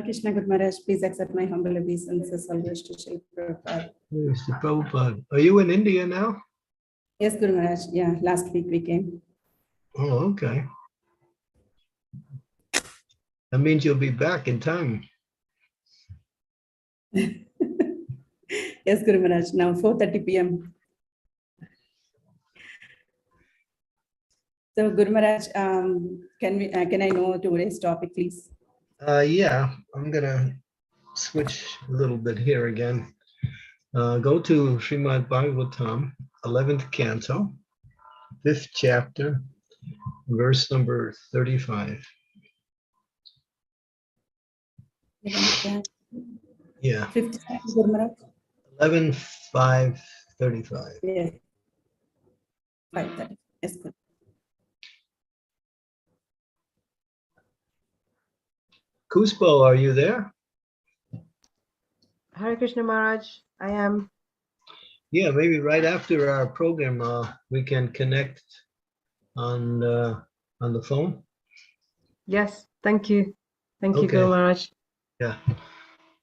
Krishna Guru Maharaj, please accept my humble obeisances. All wish to Srila Prabhupada. Mr. Prabhupada. Are you in India now? Yes, Guru Maharaj. Yeah, last week we came. Oh, okay. That means you'll be back in time. Yes, Guru Maharaj. Now 4:30 p.m. So, Guru Maharaj, can I know today's topic, please? Yeah, I'm gonna switch a little bit here again. Go to Srimad Bhagavatam, 11th canto, 5th chapter, verse number 35. Yeah. 50, Guru Maharaj? 11:5:35. Yeah. 5:30. Yes, good. Kuspo, are you there? Hare Krishna Maharaj, I am. Yeah, maybe right after our program, we can connect on the phone. Yes, thank you. Thank you, Okay. Guru Maharaj. Yeah.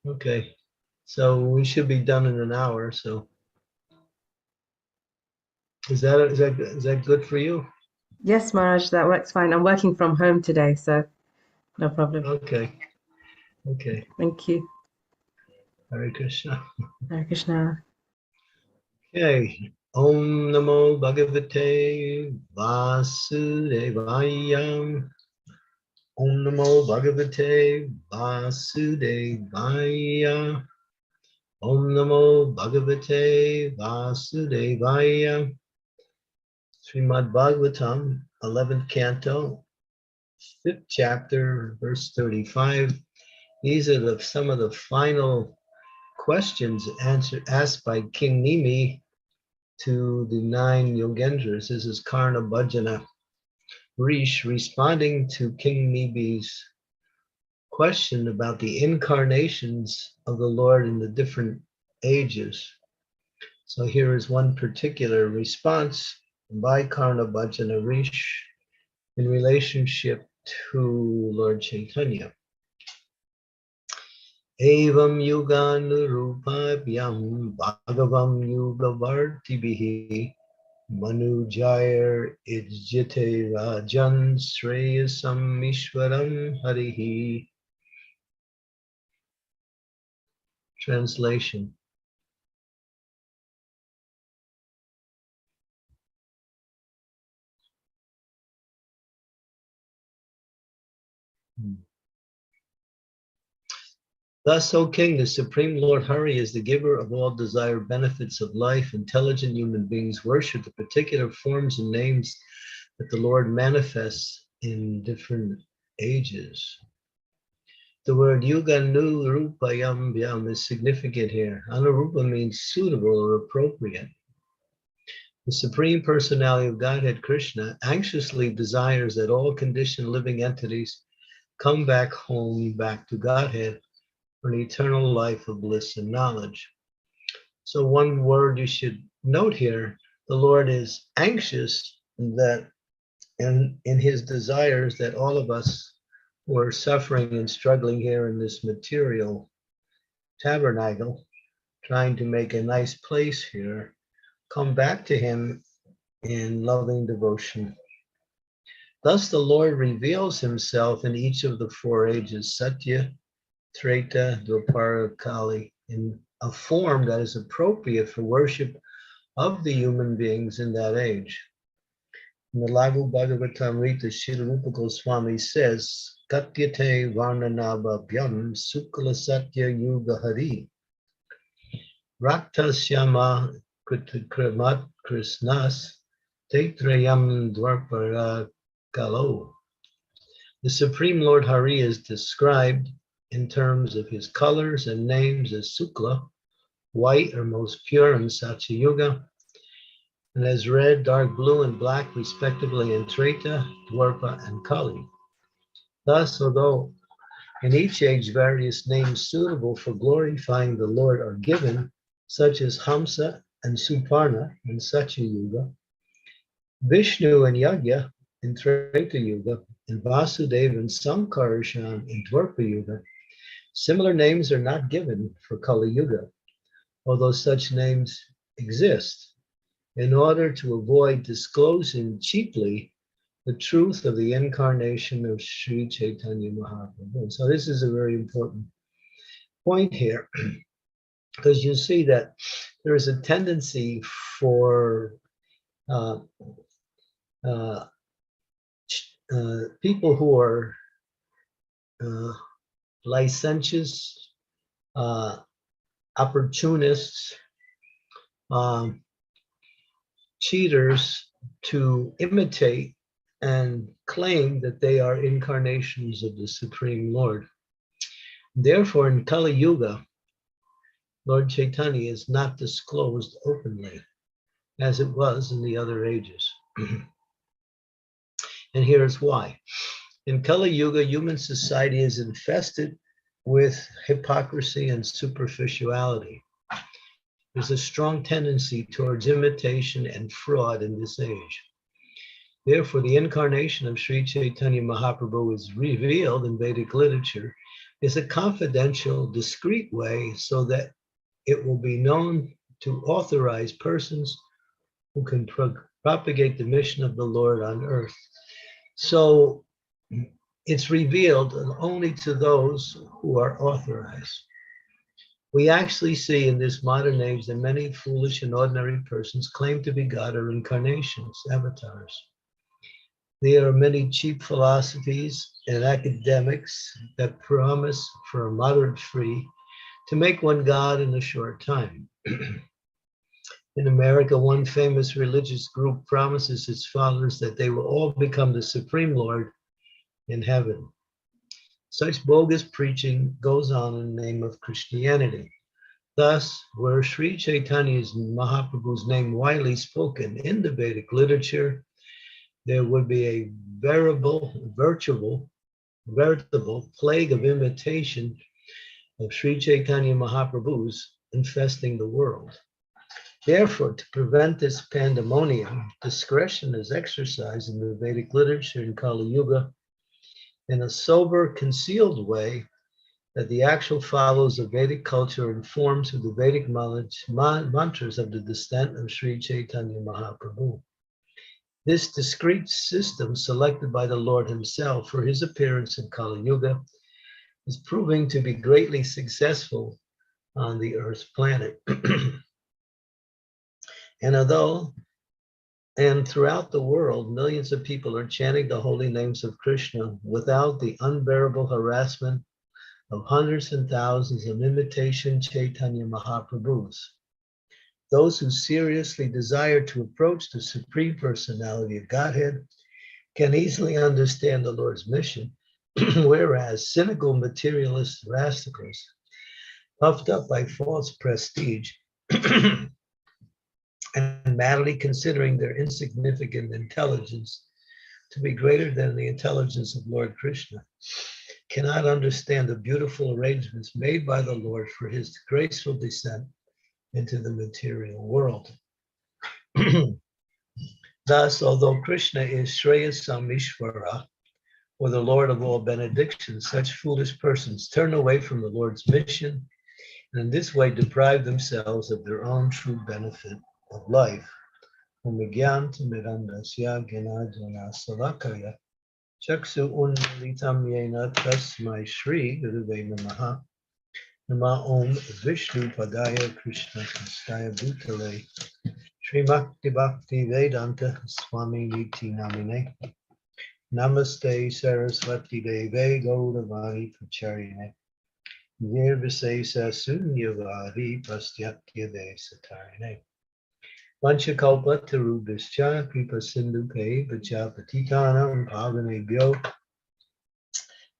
Okay. So we should be done in an hour. So is that good for you? Yes, Maharaj, that works fine. I'm working from home today, so no problem. Okay. Okay. Thank you. Hare Krishna. Hare Krishna. Okay. Om Namo Bhagavate Vasudevaya. Om Namo Bhagavate Vasudevaya. Om Namo Bhagavate Vasudevaya. Srimad Bhagavatam, 11th canto, 5th chapter, verse 35. These are some of the final questions asked by King Nimi to the 9 Yogendras. This is Karna Bhajana Rish responding to King Nimi's question about the incarnations of the Lord in the different ages. So here is one particular response by Karna Bhajana Rish in relationship to Lord Chaitanya. Evam yuganurupabhyam bhagavam yugavartibhihi manujayar ijjate rajan shreyasam ishwaram harihi. Translation. Thus, O King, the Supreme Lord Hari is the giver of all desired benefits of life. Intelligent human beings worship the particular forms and names that the Lord manifests in different ages. The word Yuga Nu Rupa Yam Vyam is significant here. Anurupa means suitable or appropriate. The Supreme Personality of Godhead, Krishna, anxiously desires that all conditioned living entities come back home, back to Godhead, for an eternal life of bliss and knowledge. So one word you should note here, the Lord is anxious that in his desires that all of us who are suffering and struggling here in this material tabernacle, trying to make a nice place here, come back to him in loving devotion. Thus the Lord reveals himself in each of the 4 ages, Satya, Treta, Dwapara, Kali, in a form that is appropriate for worship of the human beings in that age. In the Lagu Bhagavatamrita, Srila Rupa Goswami says, Katyate Varnanabhabhyam Sukla Satya Yuga Hari Raktasyama Krimat Krishnas Taitrayam Dwapara Kalo. The Supreme Lord Hari is described in terms of his colors and names as Sukla, white or most pure in Satya Yuga, and as red, dark blue, and black respectively in Treta, Dwarpa, and Kali. Thus, although in each age various names suitable for glorifying the Lord are given, such as Hamsa and Suparna in Satya Yuga, Vishnu and Yagya in Treta Yuga, and Vasudeva and Sankarshan in Dwarpa Yuga, Similar names are not given for Kali Yuga, although such names exist, in order to avoid disclosing cheaply the truth of the incarnation of Sri Chaitanya Mahaprabhu. So this is a very important point here, because you see that there is a tendency for people who are licentious, opportunists, cheaters, to imitate and claim that they are incarnations of the Supreme Lord. Therefore, in Kali Yuga, Lord Chaitanya is not disclosed openly as it was in the other ages. And here's why. In Kali Yuga, human society is infested with hypocrisy and superficiality. There's a strong tendency towards imitation and fraud in this age. Therefore, the incarnation of Sri Chaitanya Mahaprabhu is revealed in Vedic literature is a confidential, discreet way so that it will be known to authorized persons who can propagate the mission of the Lord on earth. So it's revealed only to those who are authorized. We actually see in this modern age that many foolish and ordinary persons claim to be God or incarnations, avatars. There are many cheap philosophies and academics that promise for a moderate fee to make one God in a short time. In America, one famous religious group promises its followers that they will all become the Supreme Lord in heaven. Such bogus preaching goes on in the name of Christianity. Thus, were Sri Chaitanya's Mahaprabhu's name widely spoken in the Vedic literature, there would be a veritable plague of imitation of Sri Chaitanya Mahaprabhu's infesting the world. Therefore, to prevent this pandemonium, discretion is exercised in the Vedic literature in Kali Yuga in a sober, concealed way that the actual followers of Vedic culture are informed through the Vedic knowledge, mantras of the descent of Sri Chaitanya Mahaprabhu. This discreet system, selected by the Lord himself for his appearance in Kali Yuga, is proving to be greatly successful on the Earth's planet. And throughout the world, millions of people are chanting the holy names of Krishna without the unbearable harassment of hundreds and thousands of imitation Chaitanya Mahaprabhus. Those who seriously desire to approach the Supreme Personality of Godhead can easily understand the Lord's mission, whereas cynical materialist rascals, puffed up by false prestige, and madly considering their insignificant intelligence to be greater than the intelligence of Lord Krishna, cannot understand the beautiful arrangements made by the Lord for his graceful descent into the material world. Thus, although Krishna is Shreyasam Ishvara, or the Lord of all benedictions, such foolish persons turn away from the Lord's mission and in this way deprive themselves of their own true benefit of life. Chaksu unmilitam yena tasmai Shri Guruve Namaha. Nama Om Vishnu Padaya Krishna Kastaya Bhutale Srimakti Bhakti Vedanta Swami Niti Namine Namaste Saraswati Deve Gauravani Pracharine Nirvisesa Sunyavadi Pastyatya Desatarine Vanchakalpa Tarubhischa Kripa Sindhuke Vachapatitanam Pavanebhyo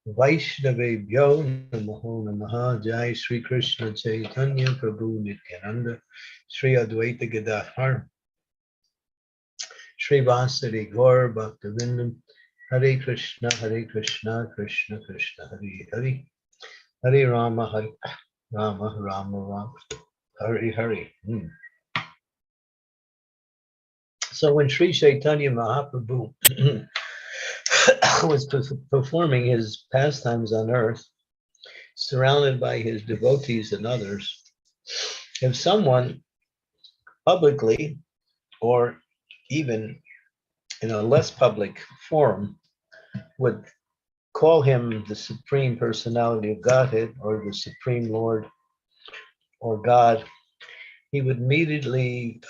Vaishnavebhyo Namaho Namaha. Jai Sri Krishna Chaitanya Prabhu Nityananda Sri Advaita Gadadhar Sri Vasari Gaur Bhaktivinoda Hare Krishna Krishna Krishna Hare Hare Hare Rama Rama Rama Hare Hare. So when Sri Chaitanya Mahaprabhu was performing his pastimes on earth, surrounded by his devotees and others, if someone publicly or even in a less public forum would call him the Supreme Personality of Godhead or the Supreme Lord or God, he would immediately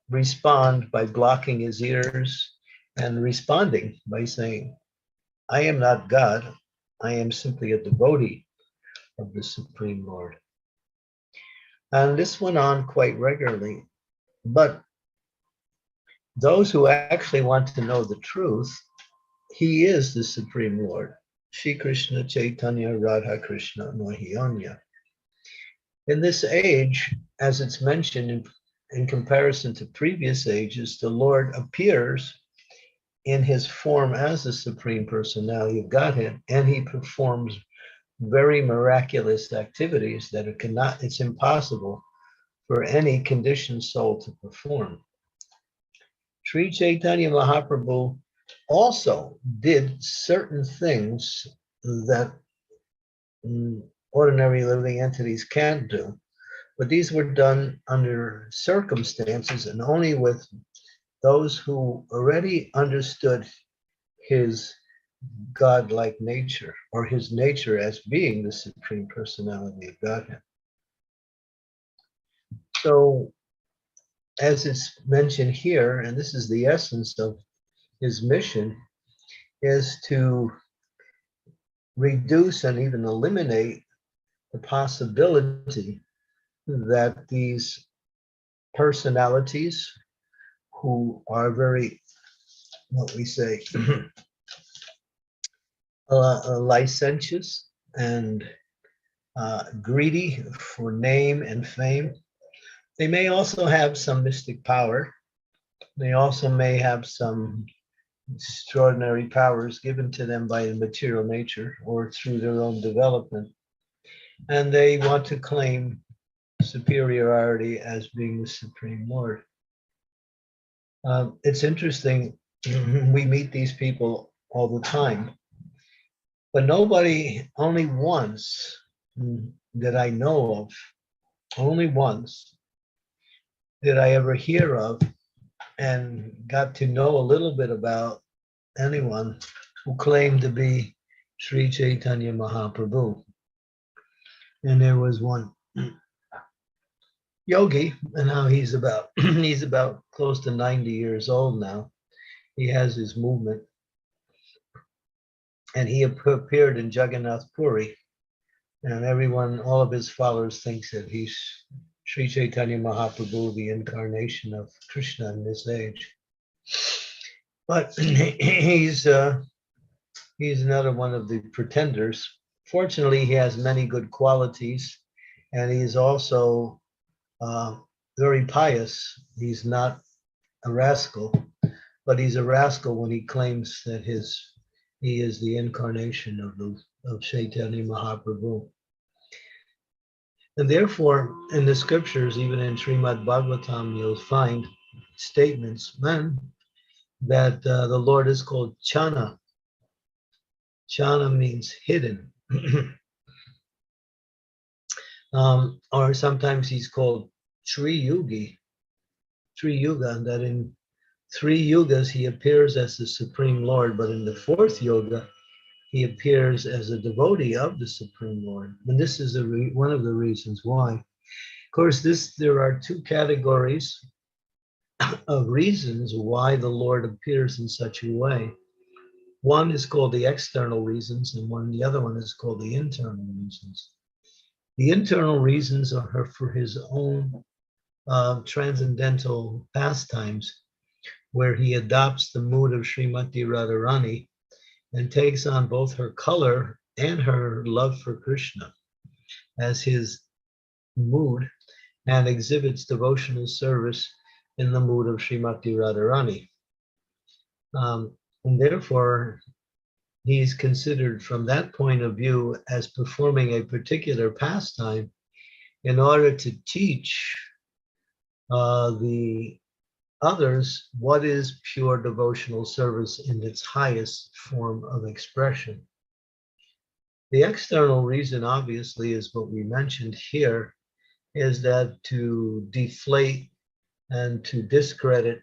respond by blocking his ears and responding by saying, I am not God, I am simply a devotee of the Supreme Lord. And this went on quite regularly. But those who actually want to know the truth, he is the Supreme Lord. Shri Krishna Chaitanya Radha Krishna Mahiyanya. In this age, as it's mentioned in comparison to previous ages, the Lord appears in his form as the Supreme Personality of Godhead, and he performs very miraculous activities that it's impossible for any conditioned soul to perform. Sri Chaitanya Mahaprabhu also did certain things that ordinary living entities can't do, but these were done under circumstances and only with those who already understood his godlike nature or his nature as being the Supreme Personality of Godhead. So, as it's mentioned here, and this is the essence of his mission, is to reduce and even eliminate the possibility that these personalities who are very, what we say, licentious and greedy for name and fame, they may also have some mystic power. They also may have some extraordinary powers given to them by the material nature or through their own development. And they want to claim superiority as being the Supreme Lord. It's interesting, we meet these people all the time, but nobody, only once that I know of, only once did I ever hear of and got to know a little bit about anyone who claimed to be Sri Chaitanya Mahaprabhu. And there was one yogi, and now he's about close to 90 years old now. He has his movement. And he appeared in Jagannath Puri. And everyone, all of his followers thinks that he's Sri Chaitanya Mahaprabhu, the incarnation of Krishna in this age. But he's another one of the pretenders. Fortunately, he has many good qualities, and he's also very pious. He's not a rascal, but he's a rascal when he claims that he is the incarnation of Chaitanya Mahaprabhu. And therefore, in the scriptures, even in Srimad Bhagavatam, you'll find statements that the Lord is called Chana. Chana means hidden. Or sometimes he's called Tri Yuga, that in 3 yugas he appears as the Supreme Lord, but in the 4th yuga, he appears as a devotee of the Supreme Lord. And this is one of the reasons why. Of course, there are 2 categories of reasons why the Lord appears in such a way. One is called the external reasons, and the other one is called the internal reasons. The internal reasons are for his own transcendental pastimes, where he adopts the mood of Srimati Radharani and takes on both her color and her love for Krishna as his mood and exhibits devotional service in the mood of Srimati Radharani. And therefore, he's considered from that point of view as performing a particular pastime in order to teach the others what is pure devotional service in its highest form of expression. The external reason, obviously, is what we mentioned here, is that to deflate and to discredit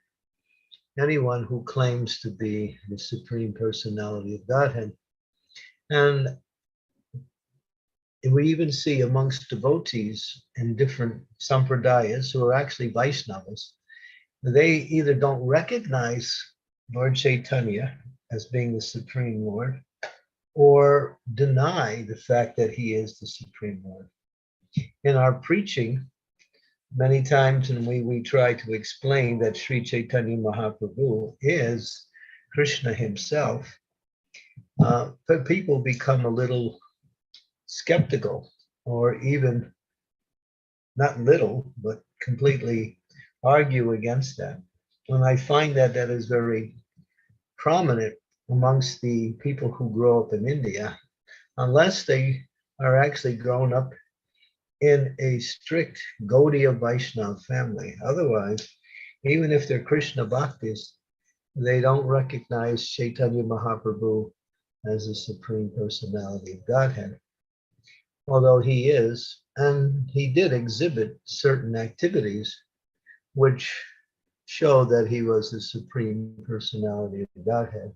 anyone who claims to be the Supreme Personality of Godhead. And we even see amongst devotees in different sampradayas who are actually Vaishnavas, they either don't recognize Lord Chaitanya as being the Supreme Lord or deny the fact that he is the Supreme Lord. In our preaching, many times when we try to explain that Sri Chaitanya Mahaprabhu is Krishna himself, but people become a little skeptical, or even not little, but completely argue against that. And I find that that is very prominent amongst the people who grow up in India, unless they are actually grown up in a strict Gaudiya Vaishnava family. Otherwise, even if they're Krishna Bhaktis, they don't recognize Chaitanya Mahaprabhu as the Supreme Personality of Godhead. Although he is, and he did exhibit certain activities which show that he was the Supreme Personality of Godhead.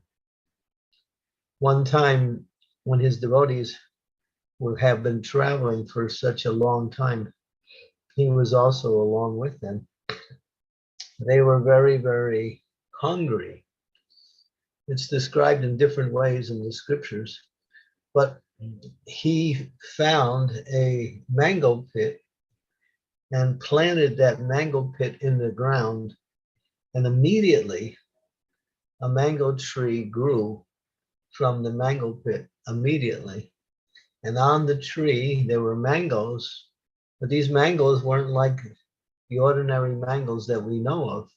One time when his devotees would have been traveling for such a long time, he was also along with them. They were very, very hungry. It's described in different ways in the scriptures, but he found a mango pit and planted that mango pit in the ground, and immediately a mango tree grew from the mango pit immediately. And on the tree, there were mangoes, but these mangoes weren't like the ordinary mangoes that we know of.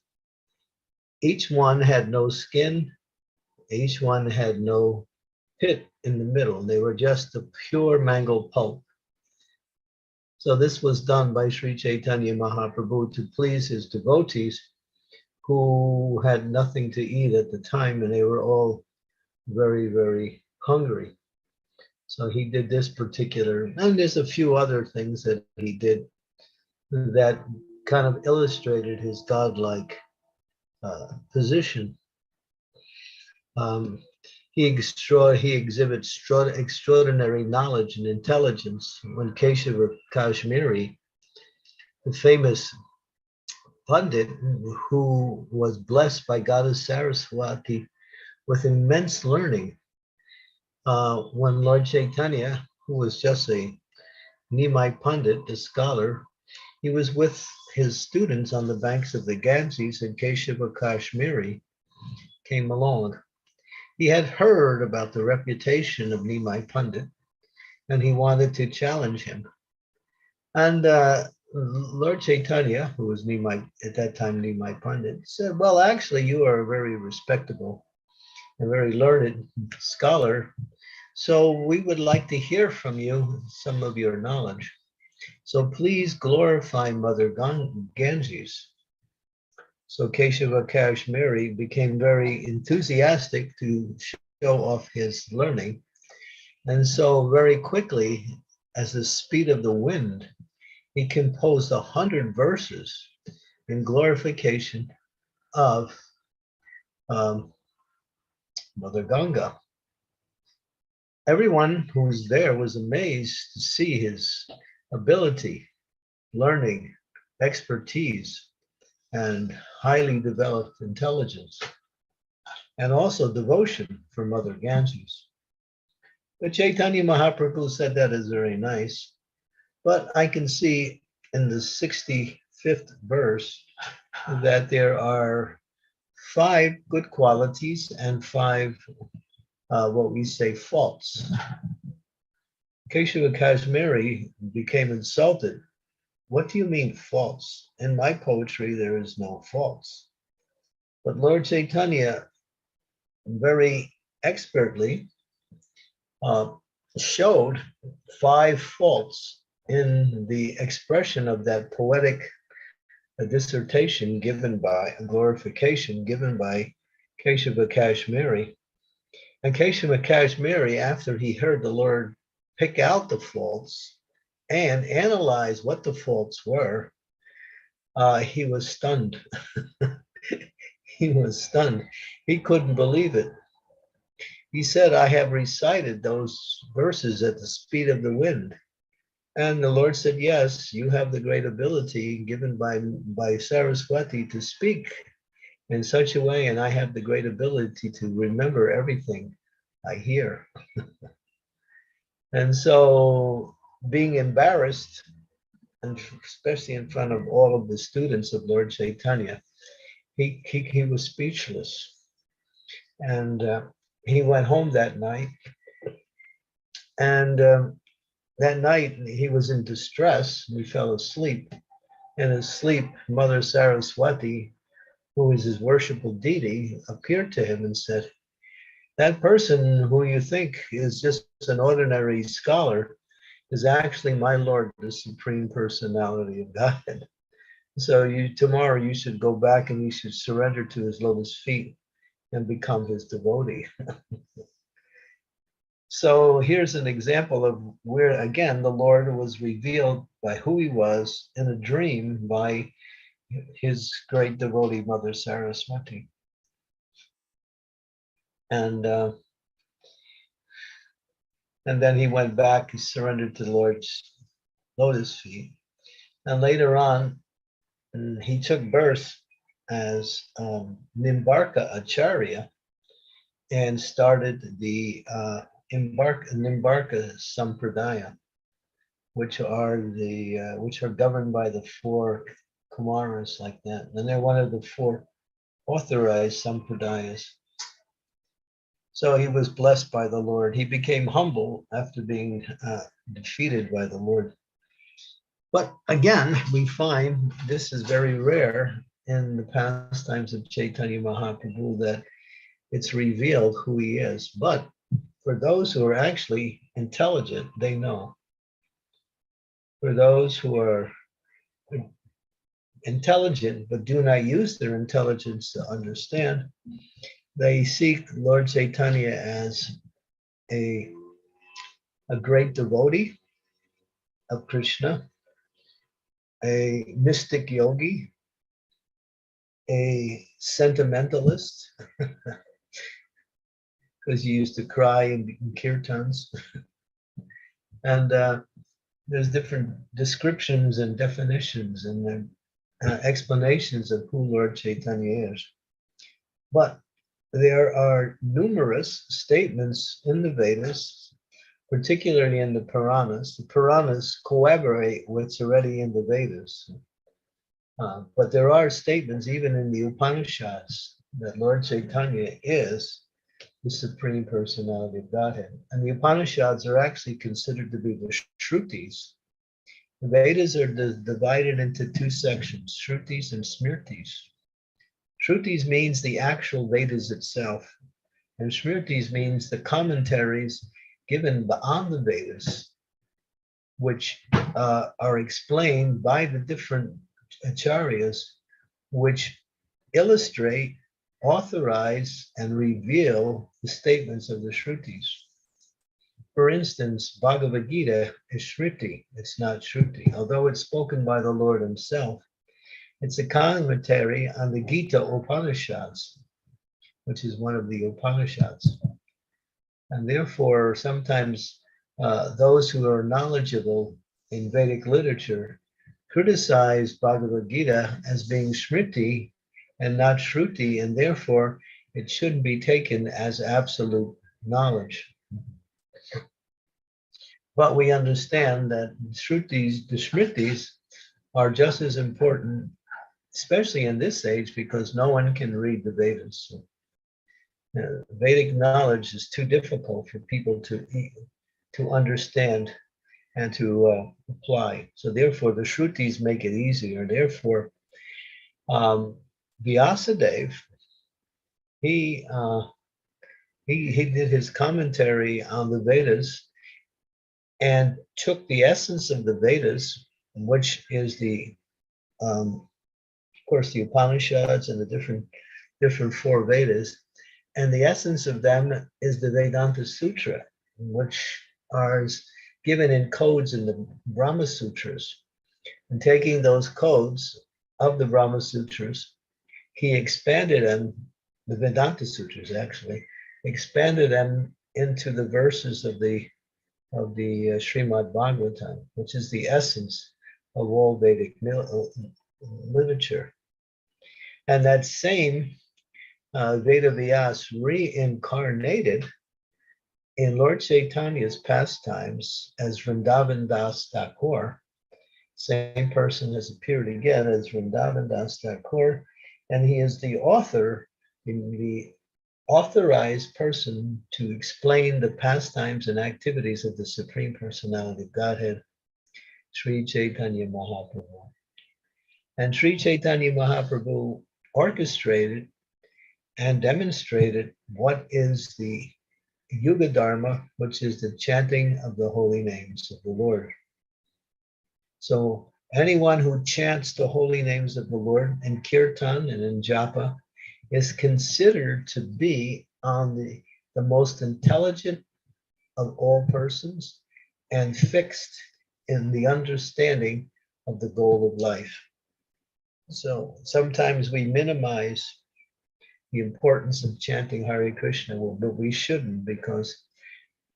Each one had no skin. Each one had no pit in the middle. They were just the pure mango pulp. So this was done by Sri Chaitanya Mahaprabhu to please his devotees who had nothing to eat at the time, and they were all very, very hungry. So he did this particular, and there's a few other things that he did that kind of illustrated his godlike position. He exhibits extraordinary knowledge and intelligence. When Keshava Kashmiri, the famous Pandit who was blessed by Goddess Saraswati with immense learning, when Lord Chaitanya, who was just a Nimai Pandit, a scholar, he was with his students on the banks of the Ganges, and Keshava Kashmiri came along. He had heard about the reputation of Nimai Pandit, and he wanted to challenge him. And Lord Chaitanya, who was Nimai, at that time Nimai Pandit, said, well, actually, you are a very respectable and very learned scholar, so we would like to hear from you some of your knowledge. So please glorify Mother Ganges. So Keshava Kashmiri became very enthusiastic to show off his learning. And so very quickly, as the speed of the wind, he composed 100 verses in glorification of Mother Ganga. Everyone who was there was amazed to see his ability, learning, expertise, and highly developed intelligence, and also devotion for Mother Ganges. But Chaitanya Mahaprabhu said that is very nice, but I can see in the 65th verse that there are 5 good qualities and 5 what we say faults. Keshava Kashmiri became insulted. What do you mean faults? In my poetry, there is no faults. But Lord Chaitanya very expertly showed 5 faults in the expression of that poetic dissertation given by, a glorification given by Keshava Kashmiri. And Keshava Kashmiri, after he heard the Lord pick out the faults and analyze what the faults were, he was stunned. He was stunned. He couldn't believe it. He said, I have recited those verses at the speed of the wind. And the Lord said, yes, you have the great ability given by Saraswati to speak in such a way, and I have the great ability to remember everything I hear. And so, being embarrassed, and especially in front of all of the students of Lord Chaitanya, he was speechless. And he went home that night. And that night he was in distress. He fell asleep. In his sleep, Mother Saraswati, who is his worshipful deity, appeared to him and said, that person who you think is just an ordinary scholar is actually my Lord, the Supreme Personality of Godhead. So tomorrow you should go back and you should surrender to his lotus feet and become his devotee. So here's an example of where, again, the Lord was revealed by who he was in a dream by his great devotee, Mother Saraswati. And then he went back, he surrendered to the Lord's lotus feet. And later on, he took birth as Nimbarka Acharya and started the Nimbarka Sampradaya, which are governed by the 4 Kumaras like that. And they're one of the 4 authorized Sampradayas. So he was blessed by the Lord. He became humble after being defeated by the Lord. But again, we find this is very rare in the pastimes of Chaitanya Mahaprabhu, that it's revealed who he is. But for those who are actually intelligent, they know. For those who are intelligent but do not use their intelligence to understand, they seek Lord Chaitanya as a great devotee of Krishna, a mystic yogi, a sentimentalist, because he used to cry in kirtans. And there's different descriptions and definitions and explanations of who Lord Chaitanya is. But there are numerous statements in the Vedas, particularly in the Puranas. The Puranas corroborate what's already in the Vedas. But there are statements even in the Upanishads that Lord Chaitanya is the Supreme Personality of Godhead. And the Upanishads are actually considered to be the Shrutis. The Vedas are divided into 2 sections, Shrutis and Smritis. Shrutis means the actual Vedas itself, and Smritis means the commentaries given on the Vedas, which are explained by the different acharyas, which illustrate, authorize, and reveal the statements of the Shrutis. For instance, Bhagavad Gita is Shruti, it's not Shruti. Although it's spoken by the Lord himself, it's a commentary on the Gita Upanishads, which is one of the Upanishads. And therefore, sometimes those who are knowledgeable in Vedic literature criticize Bhagavad Gita as being Smriti and not Shruti, and therefore it shouldn't be taken as absolute knowledge. But we understand that the Smritis, are just as important, especially in this age, because no one can read the Vedas. So, Vedic knowledge is too difficult for people to understand and to apply. So therefore, the Shrutis make it easier. Therefore, Vyasadeva, he did his commentary on the Vedas and took the essence of the Vedas, which is the, of course, the Upanishads and the different 4 Vedas, and the essence of them is the Vedanta Sutra, which given in codes in the Brahma Sutras. And taking those codes of the Brahma Sutras, he expanded them, the Vedanta Sutras actually, expanded them into the verses of the Srimad Bhagavatam, which is the essence of all Vedic literature. And that same Vedavyas reincarnated in Lord Chaitanya's pastimes as Vrindavan Das Thakur. Same person has appeared again as Vrindavan Das Thakur, and he is the author, the authorized person to explain the pastimes and activities of the Supreme Personality of Godhead, Sri Chaitanya Mahaprabhu. And Sri Chaitanya Mahaprabhu orchestrated and demonstrated what is the Yuga Dharma, which is the chanting of the holy names of the Lord. So anyone who chants the holy names of the Lord in Kirtan and in Japa is considered to be on the most intelligent of all persons and fixed in the understanding of the goal of life. So sometimes we minimize the importance of chanting Hare Krishna, but we shouldn't, because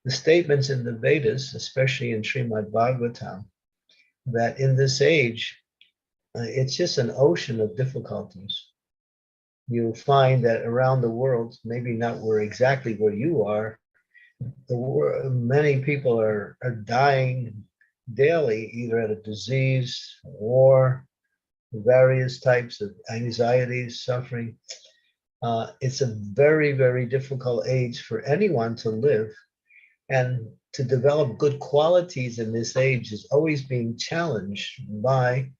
the statements in the Vedas, especially in Srimad Bhagavatam, that in this age, it's just an ocean of difficulties. You'll find that around the world, maybe not exactly where you are, many people are dying daily, either at a disease, war, various types of anxieties, suffering. It's a very, very difficult age for anyone to live. And to develop good qualities in this age is always being challenged by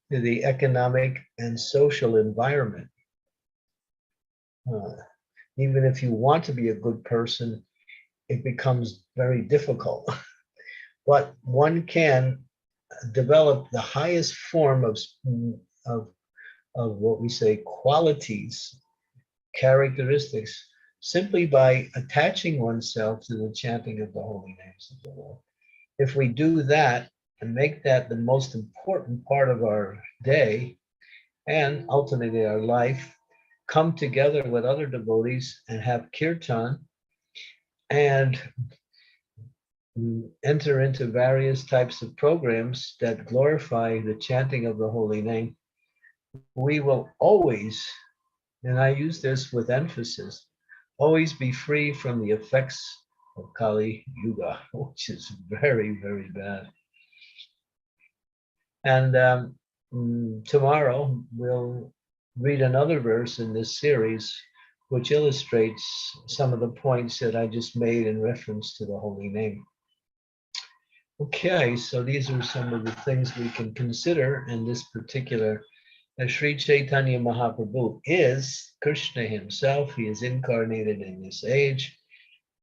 the economic and social environment. Even if you want to be a good person, it becomes very difficult. But one can develop the highest form of what we say qualities, characteristics, simply by attaching oneself to the chanting of the holy names of the Lord. If we do that and make that the most important part of our day and ultimately our life, come together with other devotees and have kirtan and enter into various types of programs that glorify the chanting of the holy name, we will always, and I use this with emphasis, always be free from the effects of Kali Yuga, which is very, very bad. And tomorrow we'll read another verse in this series, which illustrates some of the points that I just made in reference to the holy name. Okay, so these are some of the things we can consider in this particular. Sri Chaitanya Mahaprabhu is Krishna himself. He is incarnated in this age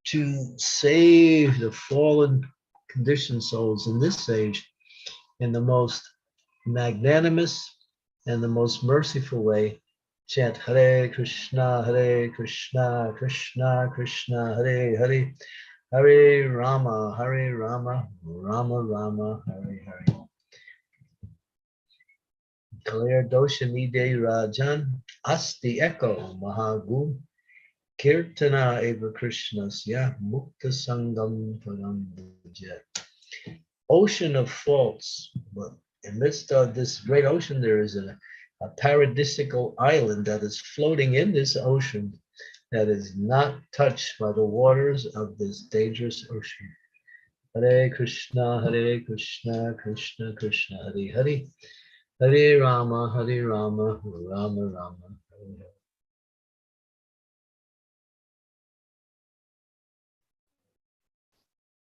to save the fallen conditioned souls in this age in the most magnanimous and the most merciful way. Chant Hare Krishna, Krishna Krishna, Hare Hare, Hare Rama, Rama Rama, Hare Hare. Kalir Doshanide Rajan Asti Echo Mahagu Kirtana Eva Krishnasya Mukta Sangam Padam Jet. Ocean of faults, but amidst of this great ocean, there is a paradisical island that is floating in this ocean that is not touched by the waters of this dangerous ocean. Hare Krishna, Krishna Krishna, Hare Hare. Hare Rama, Rama Rama, Hare Hare.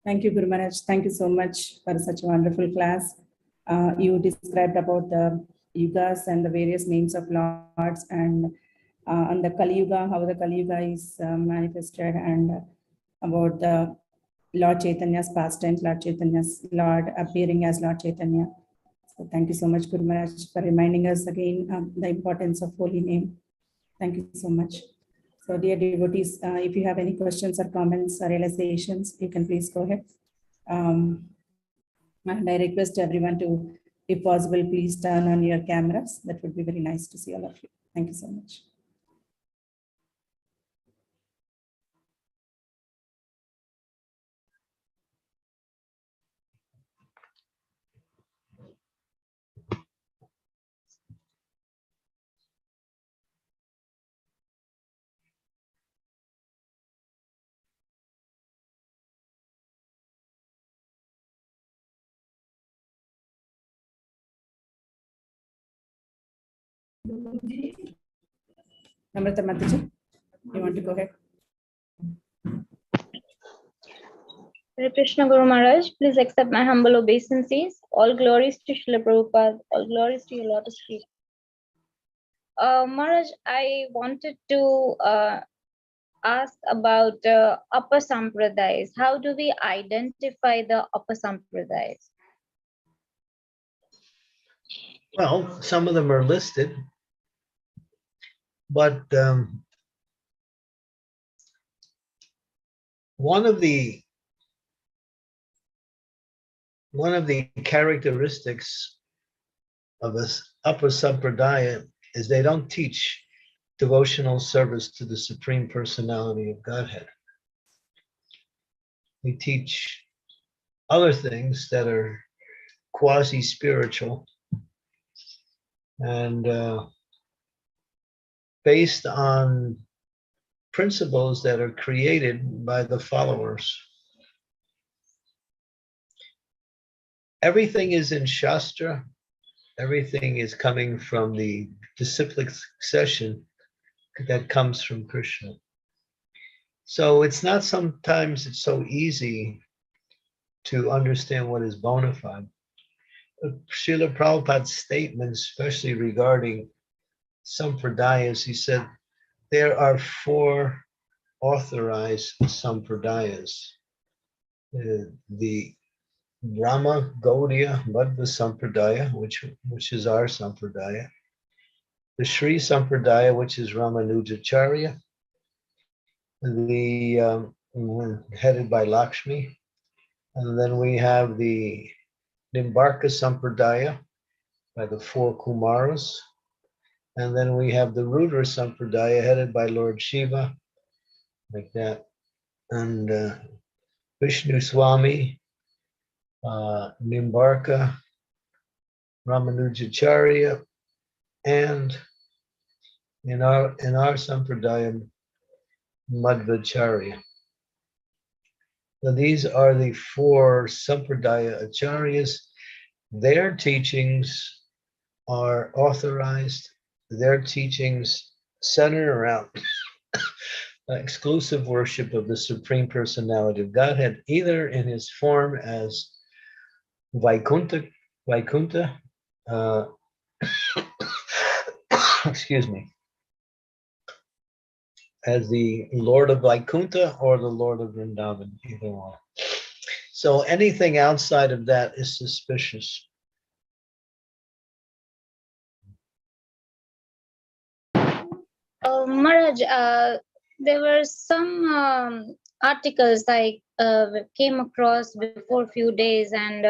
Thank you, Guru Maharaj. Thank you so much for such a wonderful class. You described about the yugas and the various names of lords and the Kali Yuga, how the Kali Yuga is manifested, and about the Lord Chaitanya's pastimes, Lord Chaitanya's Lord appearing as Lord Chaitanya. So thank you so much, Guru Maharaj, for reminding us again the importance of holy name. Thank you so much. So dear devotees, if you have any questions or comments or realizations, you can please go ahead. And I request everyone to, if possible, please turn on your cameras. That would be very nice to see all of you. Thank you so much. Namrata Mataji, you want to go ahead? Hare Krishna Guru Maharaj, please accept my humble obeisances. All glories to Srila Prabhupada, all glories to your lotus feet. Maharaj, I wanted to ask about upper sampradayas. How do we identify the upper sampradayas? Well, some of them are listed, but one of the characteristics of this upper sampradaya is they don't teach devotional service to the Supreme Personality of Godhead. They teach other things that are quasi-spiritual and based on principles that are created by the followers. Everything is in Shastra. Everything is coming from the disciplic succession that comes from Krishna. So it's not sometimes it's so easy to understand what is bona fide. Srila Prabhupada's statement, especially regarding sampradayas, he said, there are 4 authorized sampradayas. The Brahma Gaudiya Madhva Sampradaya, which is our sampradaya. The Sri Sampradaya, which is Ramanujacharya. The headed by Lakshmi. And then we have the Nimbarka Sampradaya by the 4 Kumaras. And then we have the Rudra Sampradaya headed by Lord Shiva, like that. And Vishnu Swami, Nimbarka, Ramanujacharya, and in our Sampradaya, Madhvacharya. So these are the 4 Sampradaya Acharyas. Their teachings are authorized. Their teachings center around exclusive worship of the Supreme Personality of Godhead, either in his form as Vaikuntha, excuse me, as the Lord of Vaikuntha or the Lord of Vrindavan, either one. So anything outside of that is suspicious. Maharaj, there were some articles I came across before a few days, and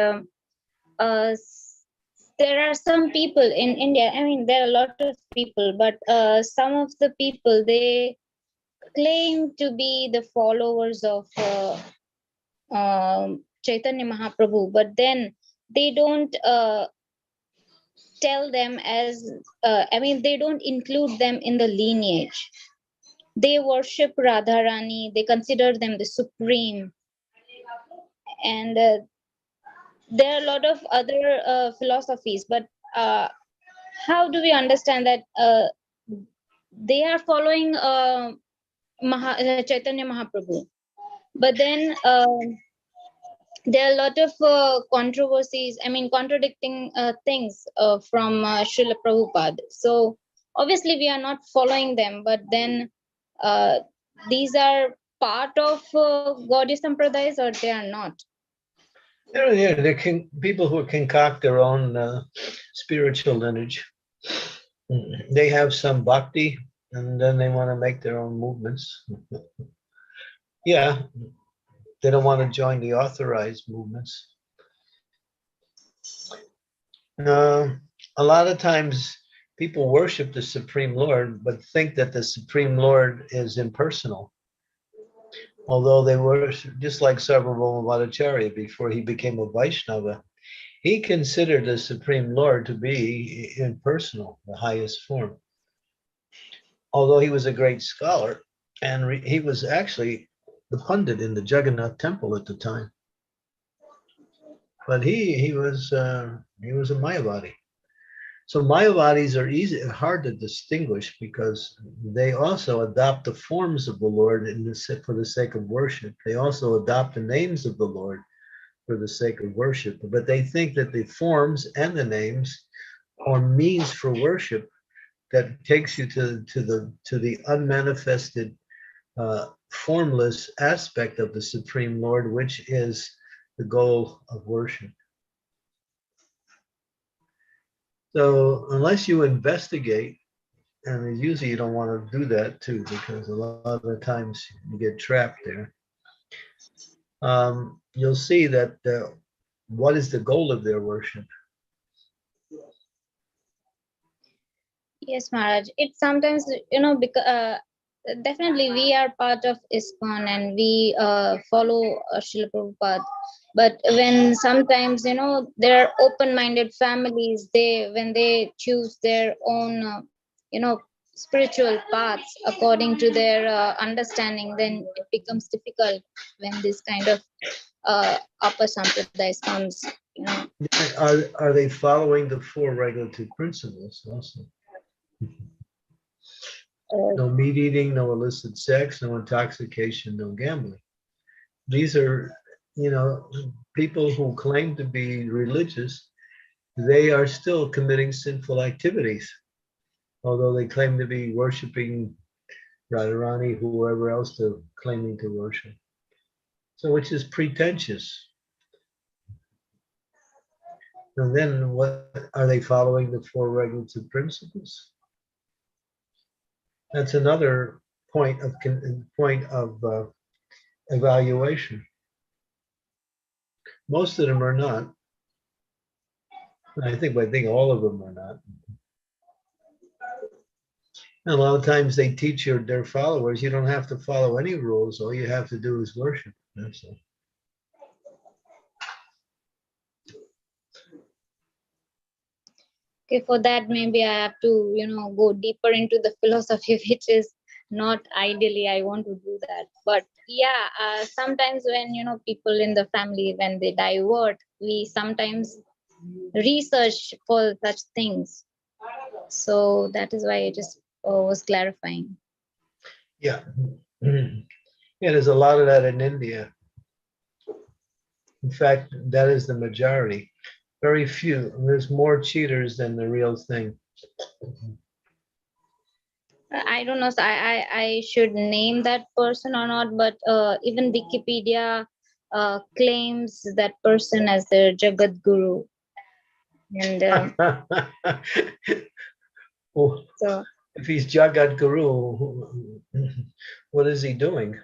there are some people in India. I mean, there are a lot of people, but some of the people, they claim to be the followers of Chaitanya Mahaprabhu, but then they don't tell them as, they don't include them in the lineage. They worship Radharani, they consider them the supreme. And there are a lot of other philosophies, but how do we understand that they are following Chaitanya Mahaprabhu? But then there are a lot of controversies, contradicting things from Srila Prabhupada. So obviously we are not following them, but then these are part of Gaudiya Sampradayas, or they are not? Yeah, there people who concoct their own spiritual lineage. They have some bhakti, and then they want to make their own movements. Yeah, they don't want to join the authorized movements. A lot of times people worship the Supreme Lord, but think that the Supreme Lord is impersonal. Although they worship, just like Sarvabhauma Bhattacharya, before he became a Vaishnava, he considered the Supreme Lord to be impersonal, the highest form. Although he was a great scholar, and he was actually the pundit in the Jagannath temple at the time. But he was a Mayavadi. So Mayavadis are hard to distinguish because they also adopt the forms of the Lord for the sake of worship. They also adopt the names of the Lord for the sake of worship. But they think that the forms and the names are means for worship that takes you to the unmanifested, formless aspect of the Supreme Lord, which is the goal of worship. So unless you investigate, and usually you don't want to do that too, because a lot of the times you get trapped there, you'll see that what is the goal of their worship? Yes, Maharaj. It sometimes, because definitely we are part of ISKCON and we follow Srila Prabhupada. But when sometimes, there are open-minded families, when they choose their own, spiritual paths according to their understanding, then it becomes difficult when this kind of upper sampradayas comes, Are they following the four regulative principles also? No meat eating, no illicit sex, no intoxication, no gambling. These are, people who claim to be religious, they are still committing sinful activities, although they claim to be worshiping Radharani, whoever else they're claiming to worship. So, which is pretentious. And then what are they following the four regulative principles? That's another point of evaluation. Most of them are not. I think all of them are not. And a lot of times they teach their followers, you don't have to follow any rules. All you have to do is worship. That's all. Okay, for that maybe I have to, go deeper into the philosophy, which is not ideally I want to do that. But yeah, sometimes when, people in the family, when they divert, we sometimes research for such things. So that is why I just was clarifying. Yeah. Yeah, there's a lot of that in India. In fact, that is the majority. Very few. There's more cheaters than the real thing. I don't know, so I should name that person or not, but even Wikipedia claims that person as the Jagat Guru. And Well, so if he's Jagat Guru, what is he doing?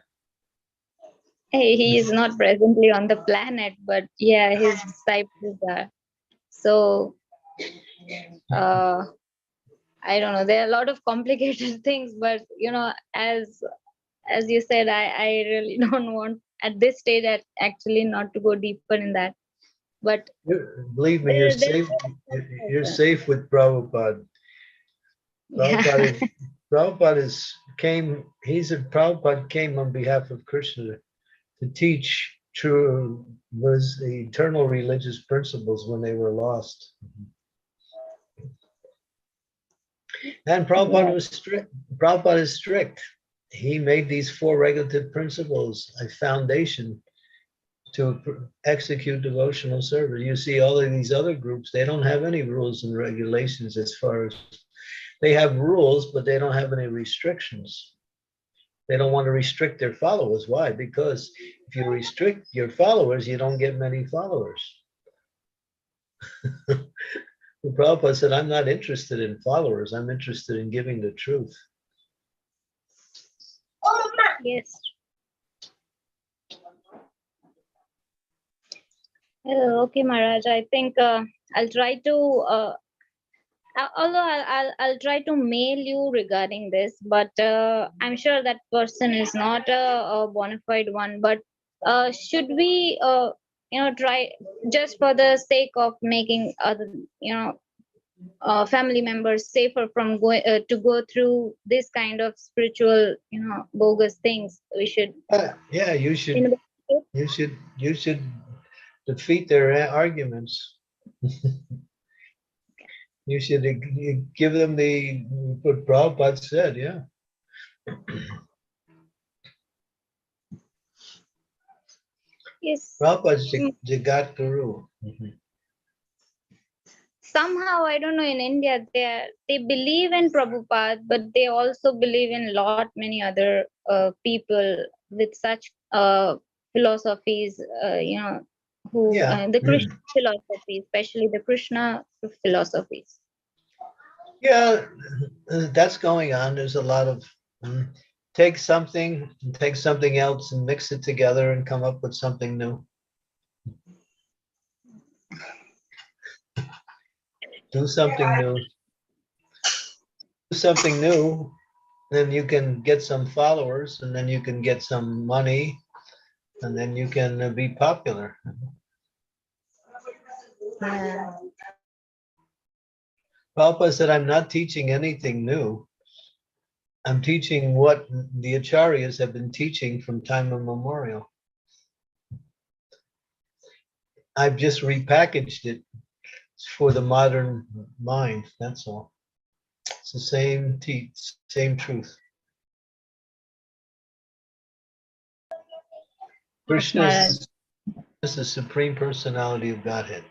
he is not presently on the planet, but yeah, his disciples are. So I don't know, there are a lot of complicated things, but as you said, I really don't want at this stage actually not to go deeper in that. But Believe me, you're safe. You're safe with Prabhupada. Yeah. Prabhupada came on behalf of Krishna to teach was the eternal religious principles when they were lost. And Prabhupada was strict. Prabhupada is strict. He made these four regulative principles a foundation to execute devotional service. You see all of these other groups, they don't have any rules and regulations as far as, they have rules, but they don't have any restrictions. They don't want to restrict their followers. Why? Because if you restrict your followers, you don't get many followers. Prabhupada said, I'm not interested in followers. I'm interested in giving the truth. Yes. Okay, Maharaj. I think I'll try to although I'll try to mail you regarding this, but I'm sure that person is not a bona fide one. But should we try, just for the sake of making other family members safer from going to go through this kind of spiritual bogus things, we should Yeah, you should. investigate? You should defeat their arguments. You should give them what Prabhupada said. Yeah. Yes. Prabhupada's Jagat Guru. Somehow, I don't know, in India they believe in Prabhupada, but they also believe in many other people with such philosophies, who Yeah. the Krishna philosophy, especially the Krishna philosophies. Yeah, that's going on. There's a lot of take something else and mix it together and come up with something new. Do something new. Do something new, then you can get some followers, and then you can get some money, and then you can be popular. Yeah. Prabhupada said, I'm not teaching anything new. I'm teaching what the acharyas have been teaching from time immemorial. I've just repackaged it for the modern mind, that's all. It's the same truth. Krishna is the Supreme Personality of Godhead.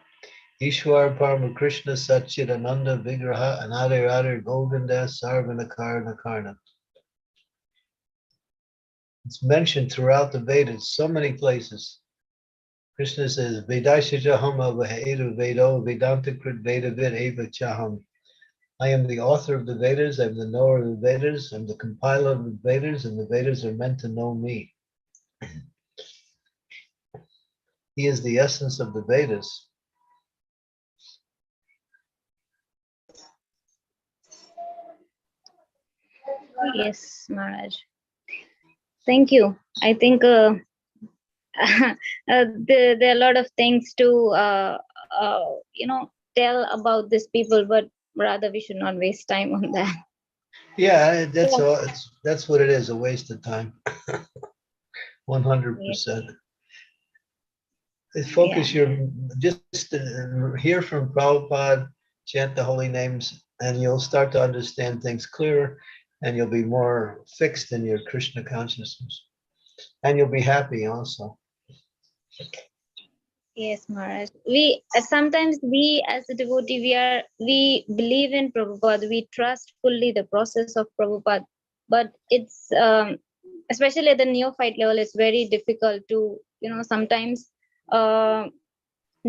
Ishwar Parama Krishna Satchidananda Vigraha Anadayadar Govinda Sarvanakar Nakarna. It's mentioned throughout the Vedas, so many places. Krishna says, Vedashaja Hama Vahedu Vedo Vedanta Krit Veda Vid Eva Chaham. I am the author of the Vedas, I'm the knower of the Vedas, I'm the compiler of the Vedas, and the Vedas are meant to know me. He is the essence of the Vedas. Yes, Maharaj. Thank you. I think there are a lot of things to tell about these people, but rather we should not waste time on that. Yeah, that's all. That's what it is, a waste of time. 100%. Focus just hear from Prabhupada, chant the holy names, and you'll start to understand things clearer, and you'll be more fixed in your Krishna consciousness. And you'll be happy also. Yes, Maharaj. Sometimes we as a devotee, we believe in Prabhupada, we trust fully the process of Prabhupada, but it's especially at the neophyte level, it's very difficult to sometimes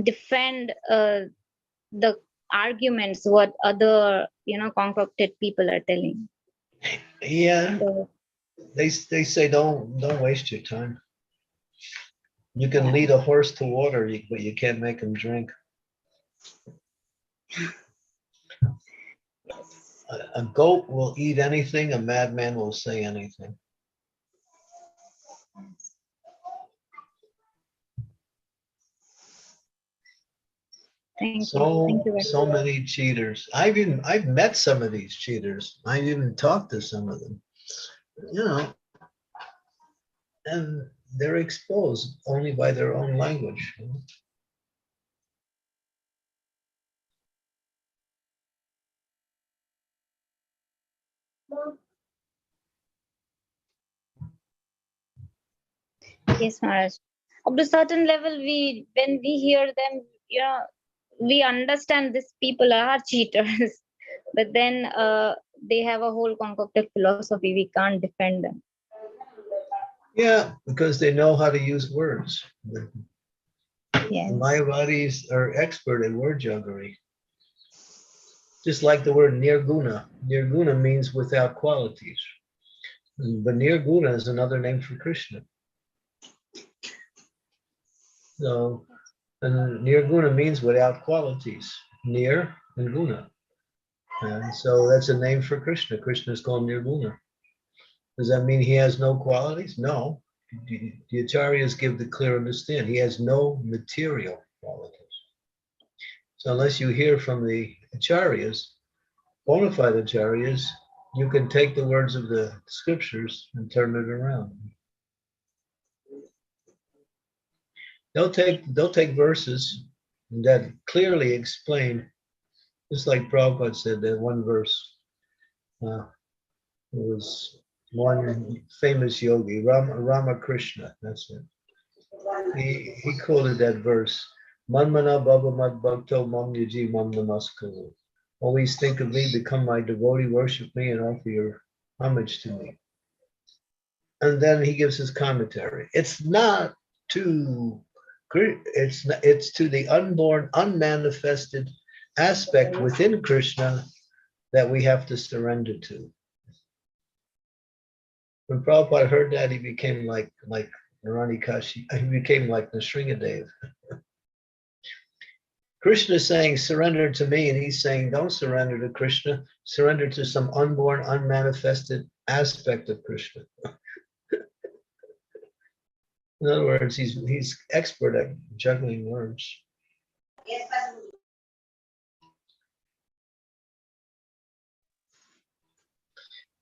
defend the arguments what other concocted people are telling. Yeah, they say don't waste your time. You can lead a horse to water, but you can't make him drink. A goat will eat anything, a madman will say anything. Thank you. So many cheaters. I've met some of these cheaters. I've even talked to some of them. And they're exposed only by their own language. Yes, Maharaj. Up to a certain level, when we hear them, we understand these people are cheaters, but then they have a whole concocted philosophy. We can't defend them. Yeah, because they know how to use words. Yes. Mayavadis are expert at word juggery. Just like the word nirguna. Nirguna means without qualities. But nirguna is another name for Krishna. So And nirguna means without qualities. Nir and guna. And so that's a name for Krishna. Krishna is called nirguna. Does that mean he has no qualities? No. The acharyas give the clear understanding. He has no material qualities. So unless you hear from the acharyas, bona fide acharyas, you can take the words of the scriptures and turn it around. They'll take verses that clearly explain, just like Prabhupada said, that one verse. It was one famous yogi, Ramakrishna, that's it. He quoted that verse, Manmana Bhava Mad Bhakto Mam Yaji Mam Namaskaru. Always think of me, become my devotee, worship me, and offer your homage to me. And then he gives his commentary. It's not to it's to the unborn, unmanifested aspect within Krishna that we have to surrender to. When Prabhupada heard that, he became like Narani Kashi. He became like Nrsingadev. Krishna is saying, surrender to me, and he's saying, don't surrender to Krishna, surrender to some unborn, unmanifested aspect of Krishna. In other words, he's expert at juggling words.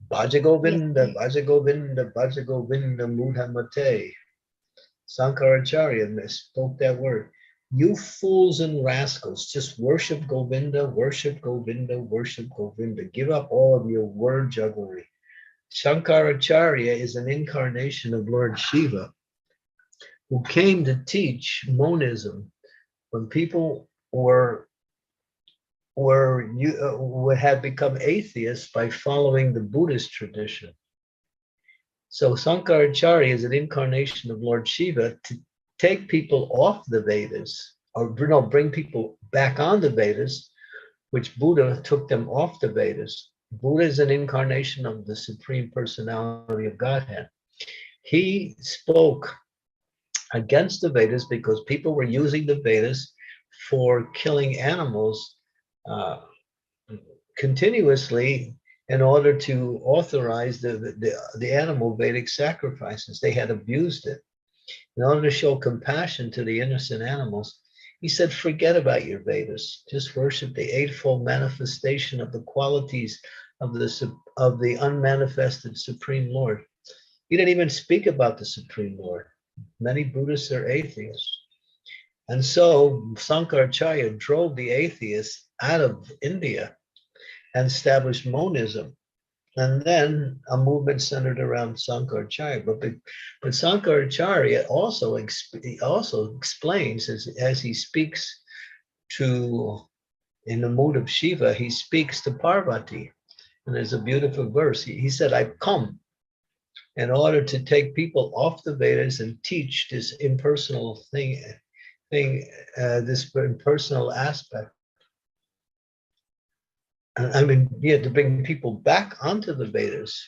Bhaja Govinda, Bhaja Govinda, Bhaja Govinda, Mudhamate. Sankaracharya spoke that word. You fools and rascals, just worship Govinda, worship Govinda, worship Govinda. Give up all of your word jugglery. Shankaracharya is an incarnation of Lord Shiva, who came to teach monism when people had become atheists by following the Buddhist tradition. So Sankaracharya is an incarnation of Lord Shiva to take people off the Vedas, or bring people back on the Vedas, which Buddha took them off the Vedas. Buddha is an incarnation of the Supreme Personality of Godhead. He spoke against the Vedas because people were using the Vedas for killing animals continuously in order to authorize the animal Vedic sacrifices. They had abused it. In order to show compassion to the innocent animals, he said, forget about your Vedas. Just worship the eightfold manifestation of the qualities of the unmanifested Supreme Lord. He didn't even speak about the Supreme Lord. Many Buddhists are atheists. And so Sankaracharya drove the atheists out of India and established monism. And then a movement centered around Sankaracharya. But Sankaracharya also explains, as he speaks in the mood of Shiva, he speaks to Parvati. And there's a beautiful verse. He said, I've come in order to take people off the Vedas and teach this impersonal this impersonal aspect. I mean, to bring people back onto the Vedas,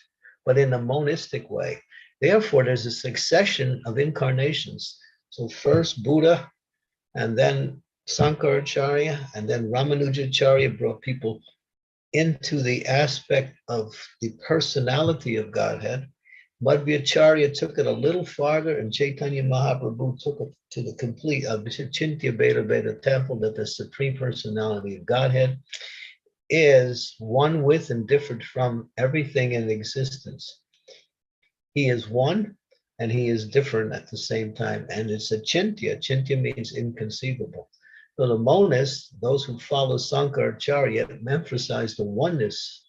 but in a monistic way. Therefore, there's a succession of incarnations. So first Buddha, and then Sankaracharya, and then Ramanujacharya brought people into the aspect of the personality of Godhead. Madhvacharya took it a little farther, and Chaitanya Mahaprabhu took it to the complete Chintya Beta Beta temple, that the Supreme Personality of Godhead is one with and different from everything in existence. He is one and he is different at the same time. And it's a Chintya. Chintya means inconceivable. So the monists, those who follow Sankaracharya, emphasize the oneness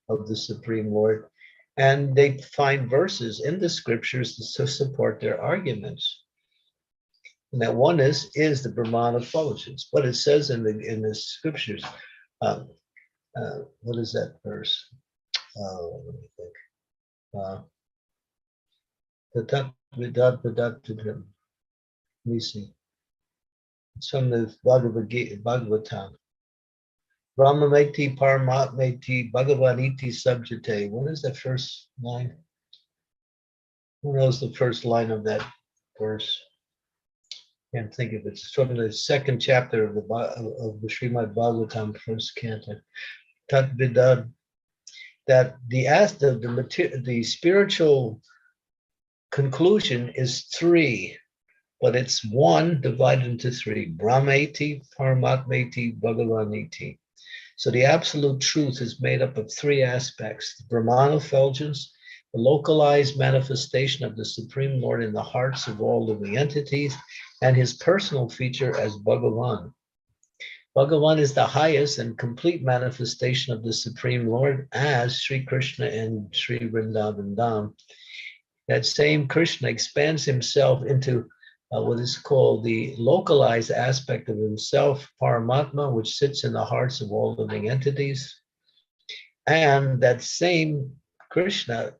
of the Supreme Lord. And they find verses in the scriptures to support their arguments. And that oneness is the Brahman effulgence. What it says in the scriptures, what is that verse? Let me think. Let me see. It's from the Bhagavatam. Brahmameti Paramatmeti Bhagavaniti Subjate. What is the first line? Who knows the first line of that verse? Can't think of it. It's from the second chapter of the Srimad Bhagavatam, first canto. Tat Vidad, that the spiritual conclusion is three, but it's one divided into three: Brahmeti, Paramatmeti, Bhagavaniti. So the absolute truth is made up of three aspects: the Brahman effulgence, the localized manifestation of the Supreme Lord in the hearts of all living entities, and his personal feature as Bhagavan. Bhagavan is the highest and complete manifestation of the Supreme Lord as Sri Krishna and Sri Vrindavan Dham. That same Krishna expands himself into what is called the localized aspect of himself, Paramatma, which sits in the hearts of all living entities. And that same Krishna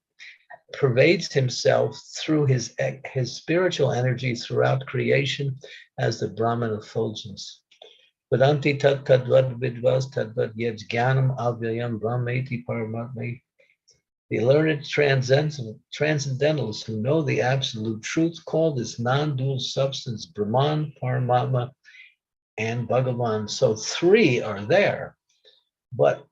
pervades himself through his spiritual energy throughout creation as the Brahman effulgence. Vedanti tat tadvad vidvas tadvad yet jnanam avyayam brahmeti paramatma. The learned transcendentals who know the absolute truth call this non-dual substance Brahman, Paramatma, and Bhagavan. So three are there, but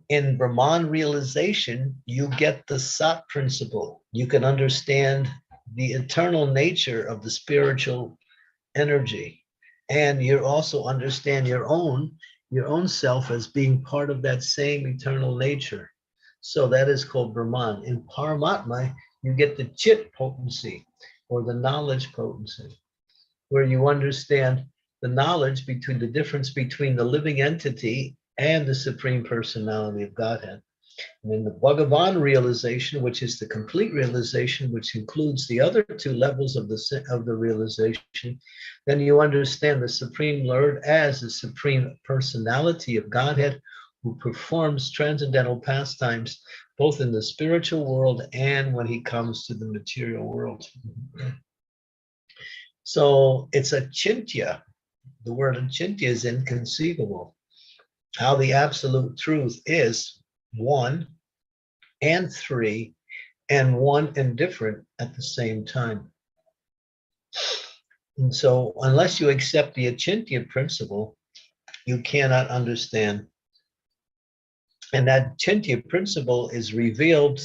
in Brahman realization, you get the Sat principle. You can understand the eternal nature of the spiritual energy, and you also understand your own self as being part of that same eternal nature. So that is called Brahman. In Paramatma, you get the Chit potency, or the knowledge potency, where you understand the knowledge between the difference between the living entity and the Supreme Personality of Godhead. And in the Bhagavan realization, which is the complete realization, which includes the other two levels of the realization, then you understand the Supreme Lord as the Supreme Personality of Godhead, who performs transcendental pastimes both in the spiritual world and when he comes to the material world. So it's a chintya. The word achintya is inconceivable. How the absolute truth is one and three, and one and different at the same time. And so unless you accept the achintya principle, you cannot understand. And that achintya principle is revealed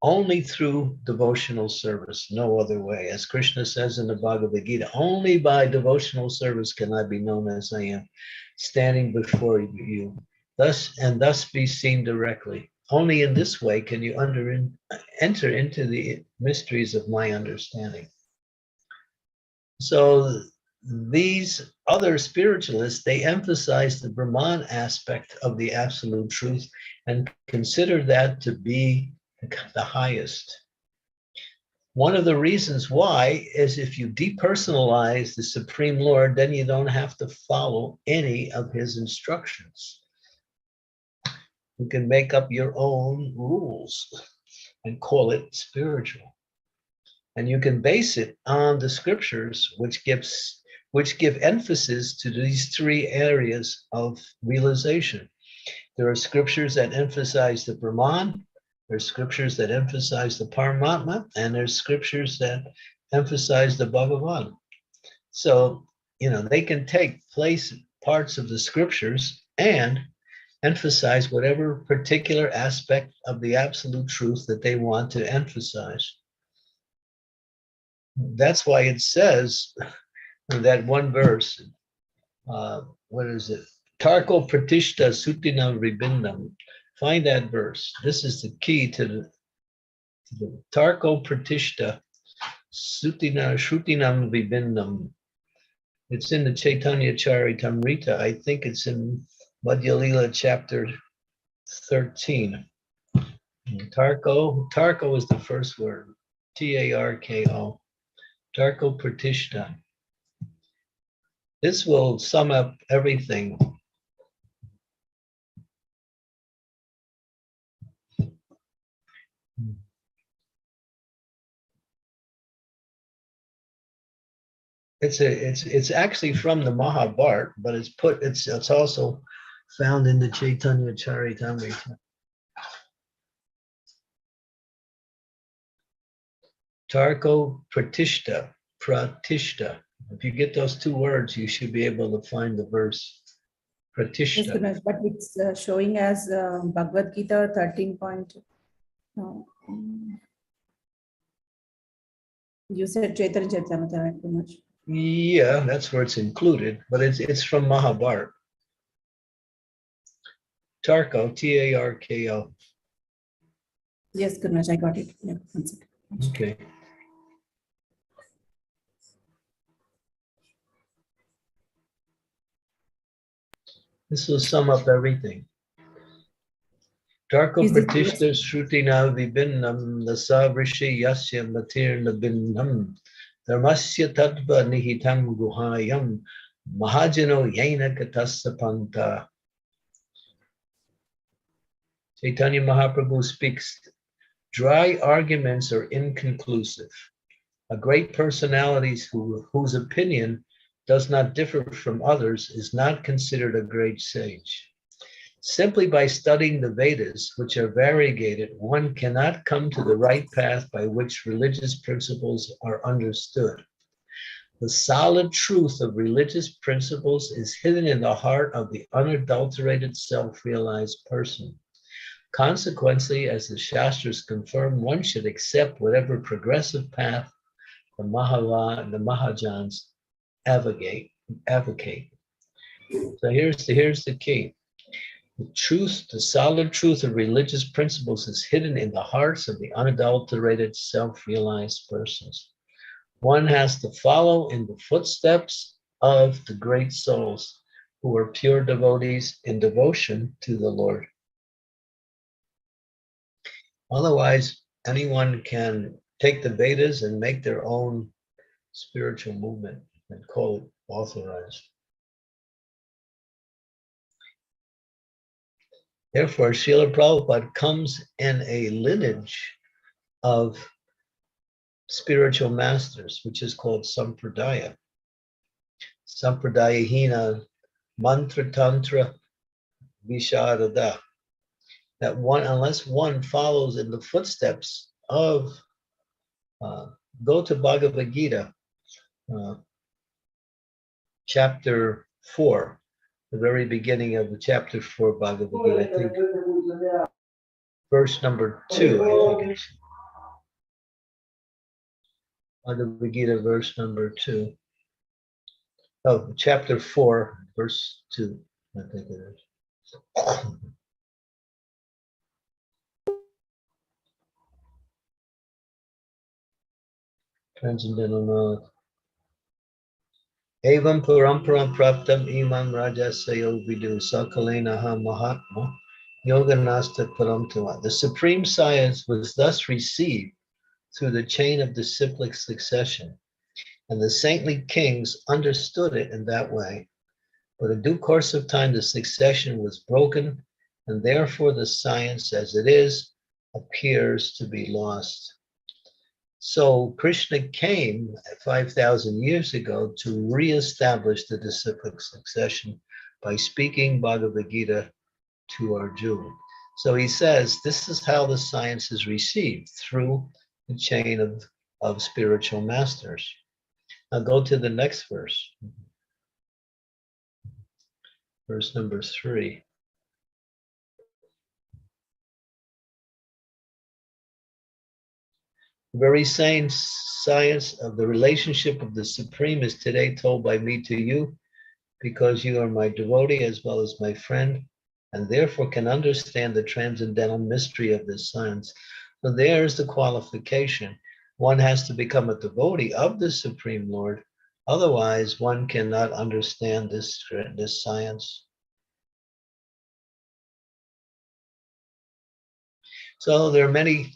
only through devotional service, no other way. As Krishna says in the Bhagavad Gita, only by devotional service can I be known as I am, standing before you, thus be seen directly. Only in this way can you enter into the mysteries of my understanding. So these other spiritualists, they emphasize the Brahman aspect of the absolute truth and consider that to be the highest. One of the reasons why is if you depersonalize the Supreme Lord, then you don't have to follow any of his instructions. You can make up your own rules and call it spiritual. And you can base it on the scriptures, which give emphasis to these three areas of realization. There are scriptures that emphasize the Brahman, there's scriptures that emphasize the Paramatma, and there's scriptures that emphasize the Bhagavan. So, they can take parts of the scriptures and emphasize whatever particular aspect of the absolute truth that they want to emphasize. That's why it says in that one verse, what is it? Tarko Pratishta Sutina Vibindam. Find that verse. This is the key to the Tarko Pratishta Shrutinam Vibindam. It's in the Chaitanya Charitamrita. I think it's in Madhya Lila chapter 13. Tarko is the first word. Tarko. Tarko Pratishta. This will sum up everything. It's actually from the Mahabharata, but it's also found in the Chaitanya Charitamrita. Tarko Pratishta. Pratishta. If you get those two words, you should be able to find the verse. Yes, Pratishta. Ganesh, but it's showing as Bhagavad Gita 13. You said Chaitanya Charitamrita, right, Ganesh? Yeah, that's where it's included, but it's from Mahabharata. Tarko, Tarko. Yes, Ganesh, I got it. Yeah, one second. Okay. This will sum up everything. Tarko Is this Pratishta Shrutina Vibinnam Nasa Vrishi Yasya Matirna Binnam Dharmasya Tadva Nihitam Guhayam Mahajano Yena Katasapanta. Chaitanya Mahaprabhu speaks, dry arguments are inconclusive. A great personality whose opinion does not differ from others is not considered a great sage. Simply by studying the Vedas, which are variegated, one cannot come to the right path by which religious principles are understood. The solid truth of religious principles is hidden in the heart of the unadulterated self-realized person. Consequently, as the Shastras confirm, one should accept whatever progressive path the Mahajans advocate. So here's the key. The solid truth of religious principles is hidden in the hearts of the unadulterated, self-realized persons. One has to follow in the footsteps of the great souls who are pure devotees in devotion to the Lord. Otherwise, anyone can take the Vedas and make their own spiritual movement and call it authorized. Therefore, Srila Prabhupada comes in a lineage of spiritual masters, which is called Sampradaya. Sampradayahina Mantra Tantra Visharada. That one, unless one follows in the footsteps of, go to Bhagavad Gita, chapter 4, the very beginning of the chapter 4 Bhagavad Gita, I think, verse number 2, I think it's Bhagavad Gita, verse number 2. Oh, chapter 4, verse 2, I think it is. Transcendental knowledge. Evam paramparam praptam imam rajasayo vidu sakalena ha mahatma yoganasta paramtava. The supreme science was thus received through the chain of disciplic succession, and the saintly kings understood it in that way. But in due course of time, the succession was broken, and therefore the science as it is appears to be lost. So Krishna came 5,000 years ago to reestablish the disciplic succession by speaking Bhagavad Gita to Arjuna. So he says, this is how the science is received, through the chain of spiritual masters. Now go to the next verse. Verse number 3. The very same science of the relationship of the Supreme is today told by me to you, because you are my devotee as well as my friend, and therefore can understand the transcendental mystery of this science. So there's the qualification. One has to become a devotee of the Supreme Lord. Otherwise, one cannot understand this science. So there are many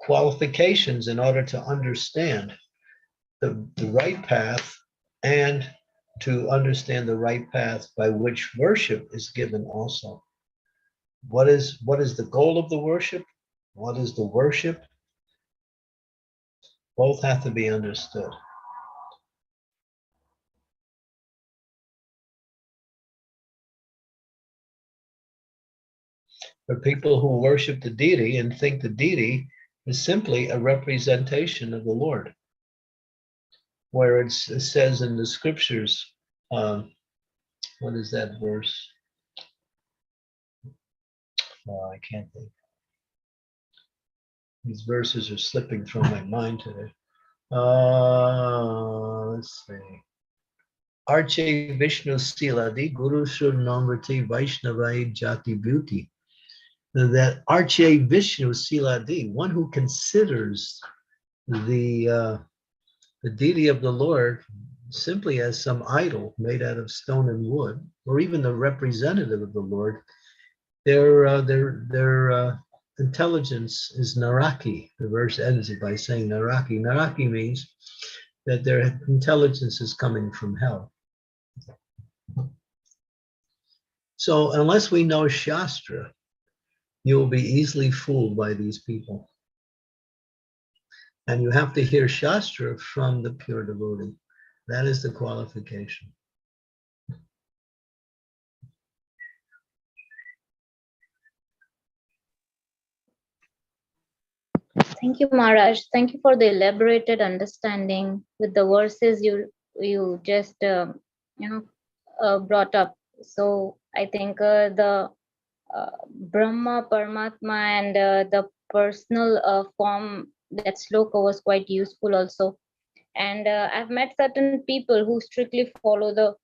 qualifications in order to understand the right path, and to understand the right path by which worship is given also. What is the goal of the worship? What is the worship? Both have to be understood. For people who worship the deity and think the deity is simply a representation of the Lord. where it says in the scriptures, what is that verse? Oh, I can't think. These verses are slipping from my mind today. Let's see. Arche Vishnu Siladi Guru Namrati Vaishnavai Jati Bhuti. That Arche Vishnu Siladi, one who considers the deity of the Lord simply as some idol made out of stone and wood, or even the representative of the Lord, their intelligence is Naraki. The verse ends by saying Naraki. Naraki means that their intelligence is coming from hell. So unless we know Shastra, you will be easily fooled by these people. And you have to hear Shastra from the pure devotee. That is the qualification. Thank you, Maharaj. Thank you for the elaborated understanding with the verses you just brought up. So I think the Brahma, Paramatma, and the personal form, that sloka was quite useful also. And I've met certain people who strictly follow the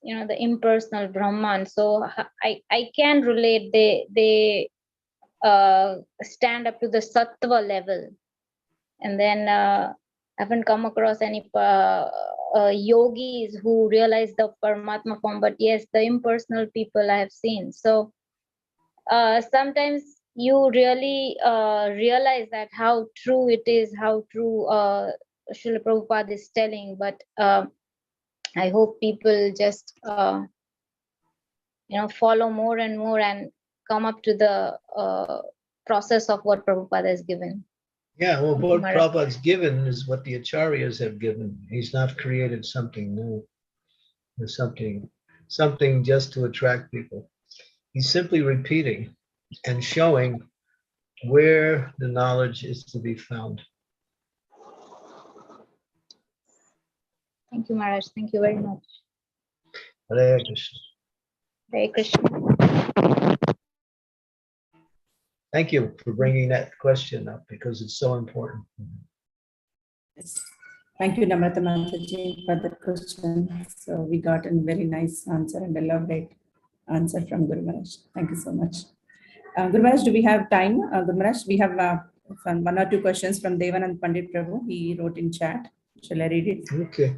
the impersonal Brahman. So I can relate. They stand up to the sattva level, and then haven't come across any yogis who realize the Paramatma form, but yes, the impersonal people I have seen. So sometimes you really realize that how true it is, how true Srila Prabhupada is telling, but I hope people just follow more and more and come up to the process of what Prabhupada has given. Yeah, well, what Prabhupada's given is what the acharyas have given. He's not created something new or something just to attract people. He's simply repeating and showing where the knowledge is to be found. Thank you, Maharaj. Thank you very much. Hare Krishna. Hare Krishna. Thank you for bringing that question up because it's so important. Yes. Thank you, Namrata Mataji, for the question. So we got a very nice answer and elaborate answer from Guru Maharaj. Thank you so much. Guru Maharaj, do we have time? Guru Maharaj, we have one or two questions from Devanand Pandit Prabhu. He wrote in chat. Shall I read it? Okay.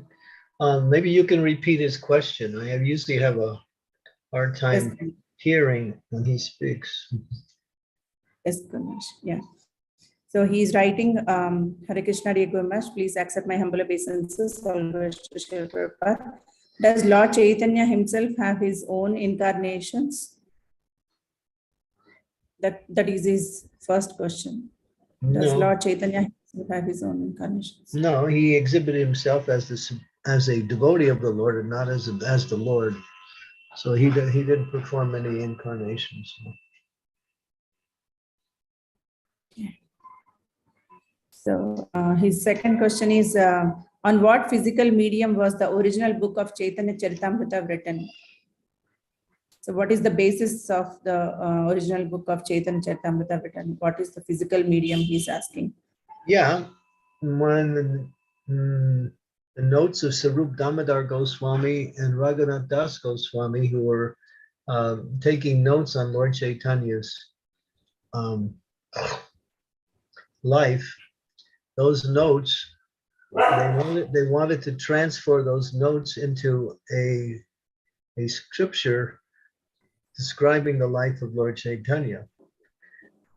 Maybe you can repeat his question. I usually have a hard time hearing when he speaks. Yes, Guru Maharaj. Yeah. So he's writing, Hare Krishna, dear Guru Maharaj, please accept my humble obeisances. Does Lord Chaitanya himself have his own incarnations? That is his first question. Does Lord Chaitanya have his own incarnations? No, he exhibited himself as a devotee of the Lord and not as the Lord. So he didn't perform any incarnations. So his second question is, on what physical medium was the original book of Chaitanya Charitamrita written? So what is the basis of the original book of Chaitanya Charitamrita written? What is the physical medium he's asking? Yeah, when the notes of Sarup Damodar Goswami and Raghunath Das Goswami, who were taking notes on Lord Chaitanya's life, those notes, they wanted to transfer those notes into a scripture describing the life of Lord Chaitanya.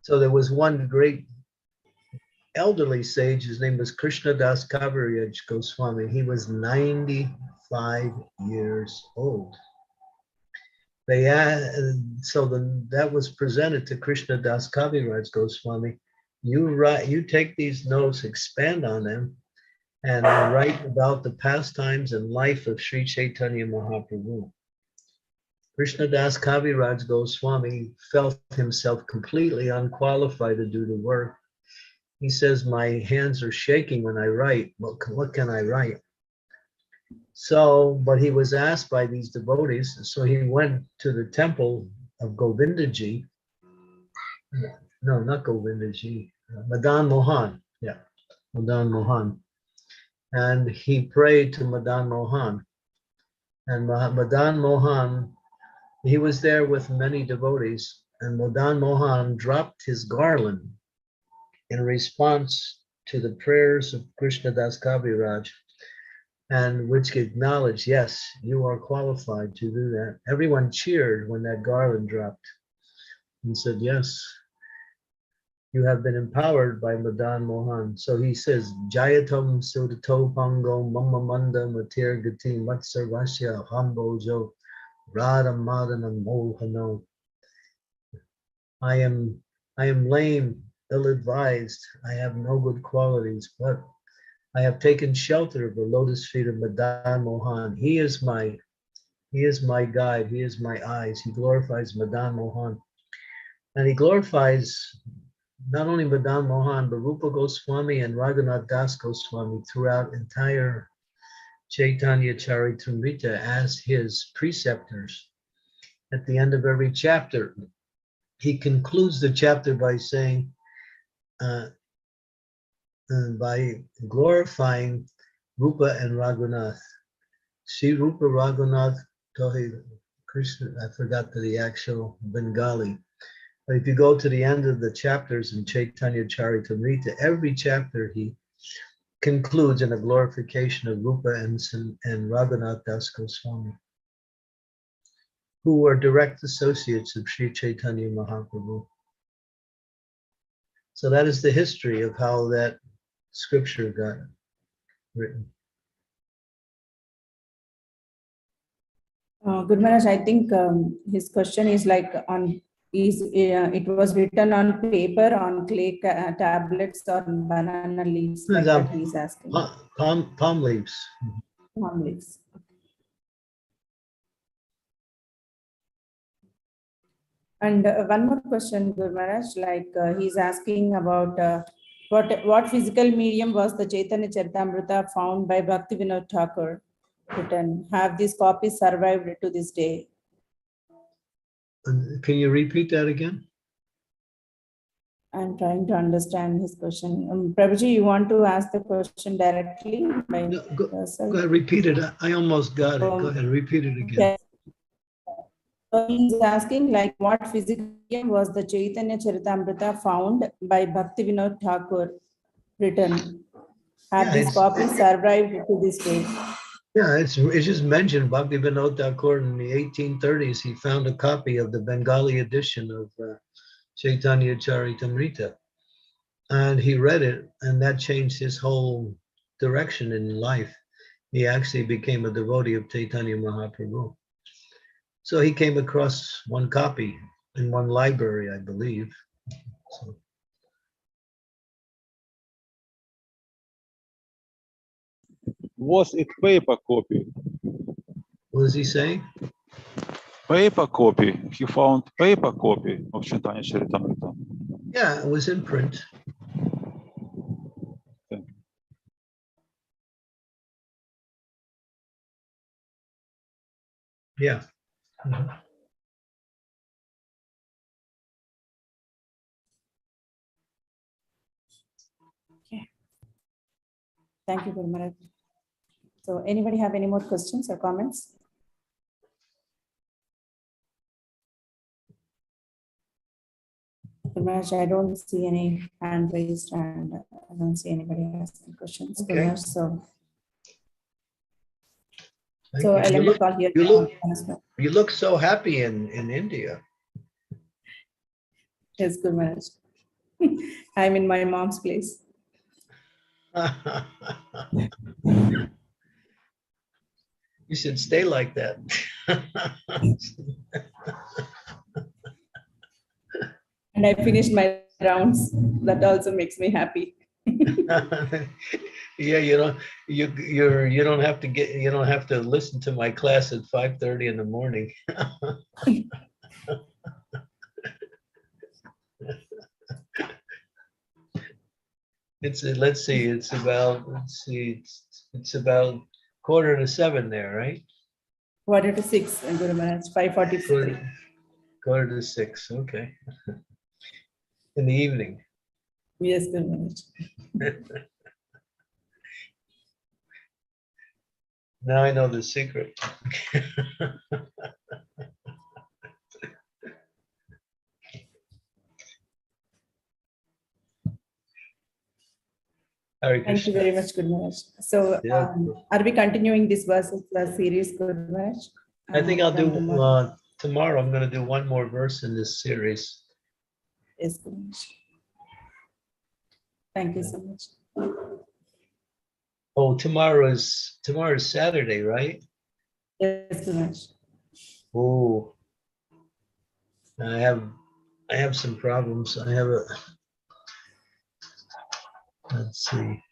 So there was one great elderly sage, his name was Krishna Das Kaviraj Goswami. He was 95 years old. That was presented to Krishna Das Kaviraj Goswami. You take these notes, expand on them, and write about the pastimes and life of Sri Chaitanya Mahaprabhu. Krishna Das Kaviraj Goswami felt himself completely unqualified to do the work. he says, my hands are shaking when I write. What can I write? So, but he was asked by these devotees, so he went to the temple of Govindaji. No, not Govindaji, Madan Mohan. Yeah, Madan Mohan. And he prayed to Madan Mohan. And Madan Mohan, he was there with many devotees, and Madan Mohan dropped his garland in response to the prayers of Krishnadas Kaviraj, and which acknowledged, yes, you are qualified to do that. Everyone cheered when that garland dropped and said, yes, you have been empowered by Madan Mohan. So he says, Jayatam Sudato Pango Mamamanda Matir Gati Matsarvasya Hambojo Radha Madana Mohano. I am lame, ill-advised. I have no good qualities, but I have taken shelter of the lotus feet of Madan Mohan. He is my guide. He is my eyes. He glorifies Madan Mohan. And he glorifies not only Madan Mohan, but Rupa Goswami and Raghunath Das Goswami throughout entire Chaitanya Charitamrita as his preceptors. At the end of every chapter, he concludes the chapter by saying, by glorifying Rupa and Raghunath. Sri Rupa Raghunath Tohi Krishna, I forgot the actual Bengali. But if you go to the end of the chapters in Chaitanya Charitamrita, every chapter he concludes in a glorification of Rupa and Raghunath Das Goswami, who are direct associates of Sri Chaitanya Mahaprabhu. So that is the history of how that scripture got written. Good Maharaj, I think his question is like it was written on paper, on clay tablets, or banana leaves, like that he's asking. Palm leaves. Palm leaves. And one more question, Guru Maharaj, like he's asking about what physical medium was the Chaitanya Charitamrita found by Bhakti Vinod Thakur written? Have these copies survived to this day? Can you repeat that again? I'm trying to understand his question. Prabhuji, you want to ask the question directly by Go ahead, repeat it. I almost got it. Go ahead, repeat it again. Okay. So he's asking, like, what physical medium was the Chaitanya Charitamrita found by Bhakti Vinod Thakur written? Have these copies survived to this day? Yeah, it's just mentioned Bhakti Vinod Thakur in the 1830s. He found a copy of the Bengali edition of Chaitanya Charitamrita, and he read it, and that changed his whole direction in life. He actually became a devotee of Chaitanya Mahaprabhu. So he came across one copy in one library, I believe. So. Was it paper copy? What is he saying? Paper copy. He found paper copy of Chaitanya Charitamrita. Yeah, it was in print. Okay. Yeah. Mm-hmm. Okay. Thank you, Guru Maharaj. So anybody have any more questions or comments? Guru Maharaj, I don't see any hand raised, and I don't see anybody asking questions. Okay. Guru Maharaj, so Thank I'll you. end the call here. You look so happy in India. Yes, Guru Maharaj. I'm in my mom's place. You should stay like that. And I finished my rounds. That also makes me happy. Yeah, you don't have to listen to my class at 5:30 in the morning. let's see, it's about 6:45 there, right? 4:45, Guru Maharaj, 5:43. Quarter to 6, okay. In the evening. Yes, Guru Maharaj. Now I know the secret. Hare Thank you Krishna. very much, Guru Maharaj. So, Yeah. are we continuing this verses series, Guru Maharaj? I think I'll From do tomorrow? tomorrow. I'm going to do one more verse in this series. Yes, Guru Maharaj. Thank you so much. Oh, tomorrow's Saturday, right? Yes, Guru Maharaj. Oh, I have some problems. Let's see.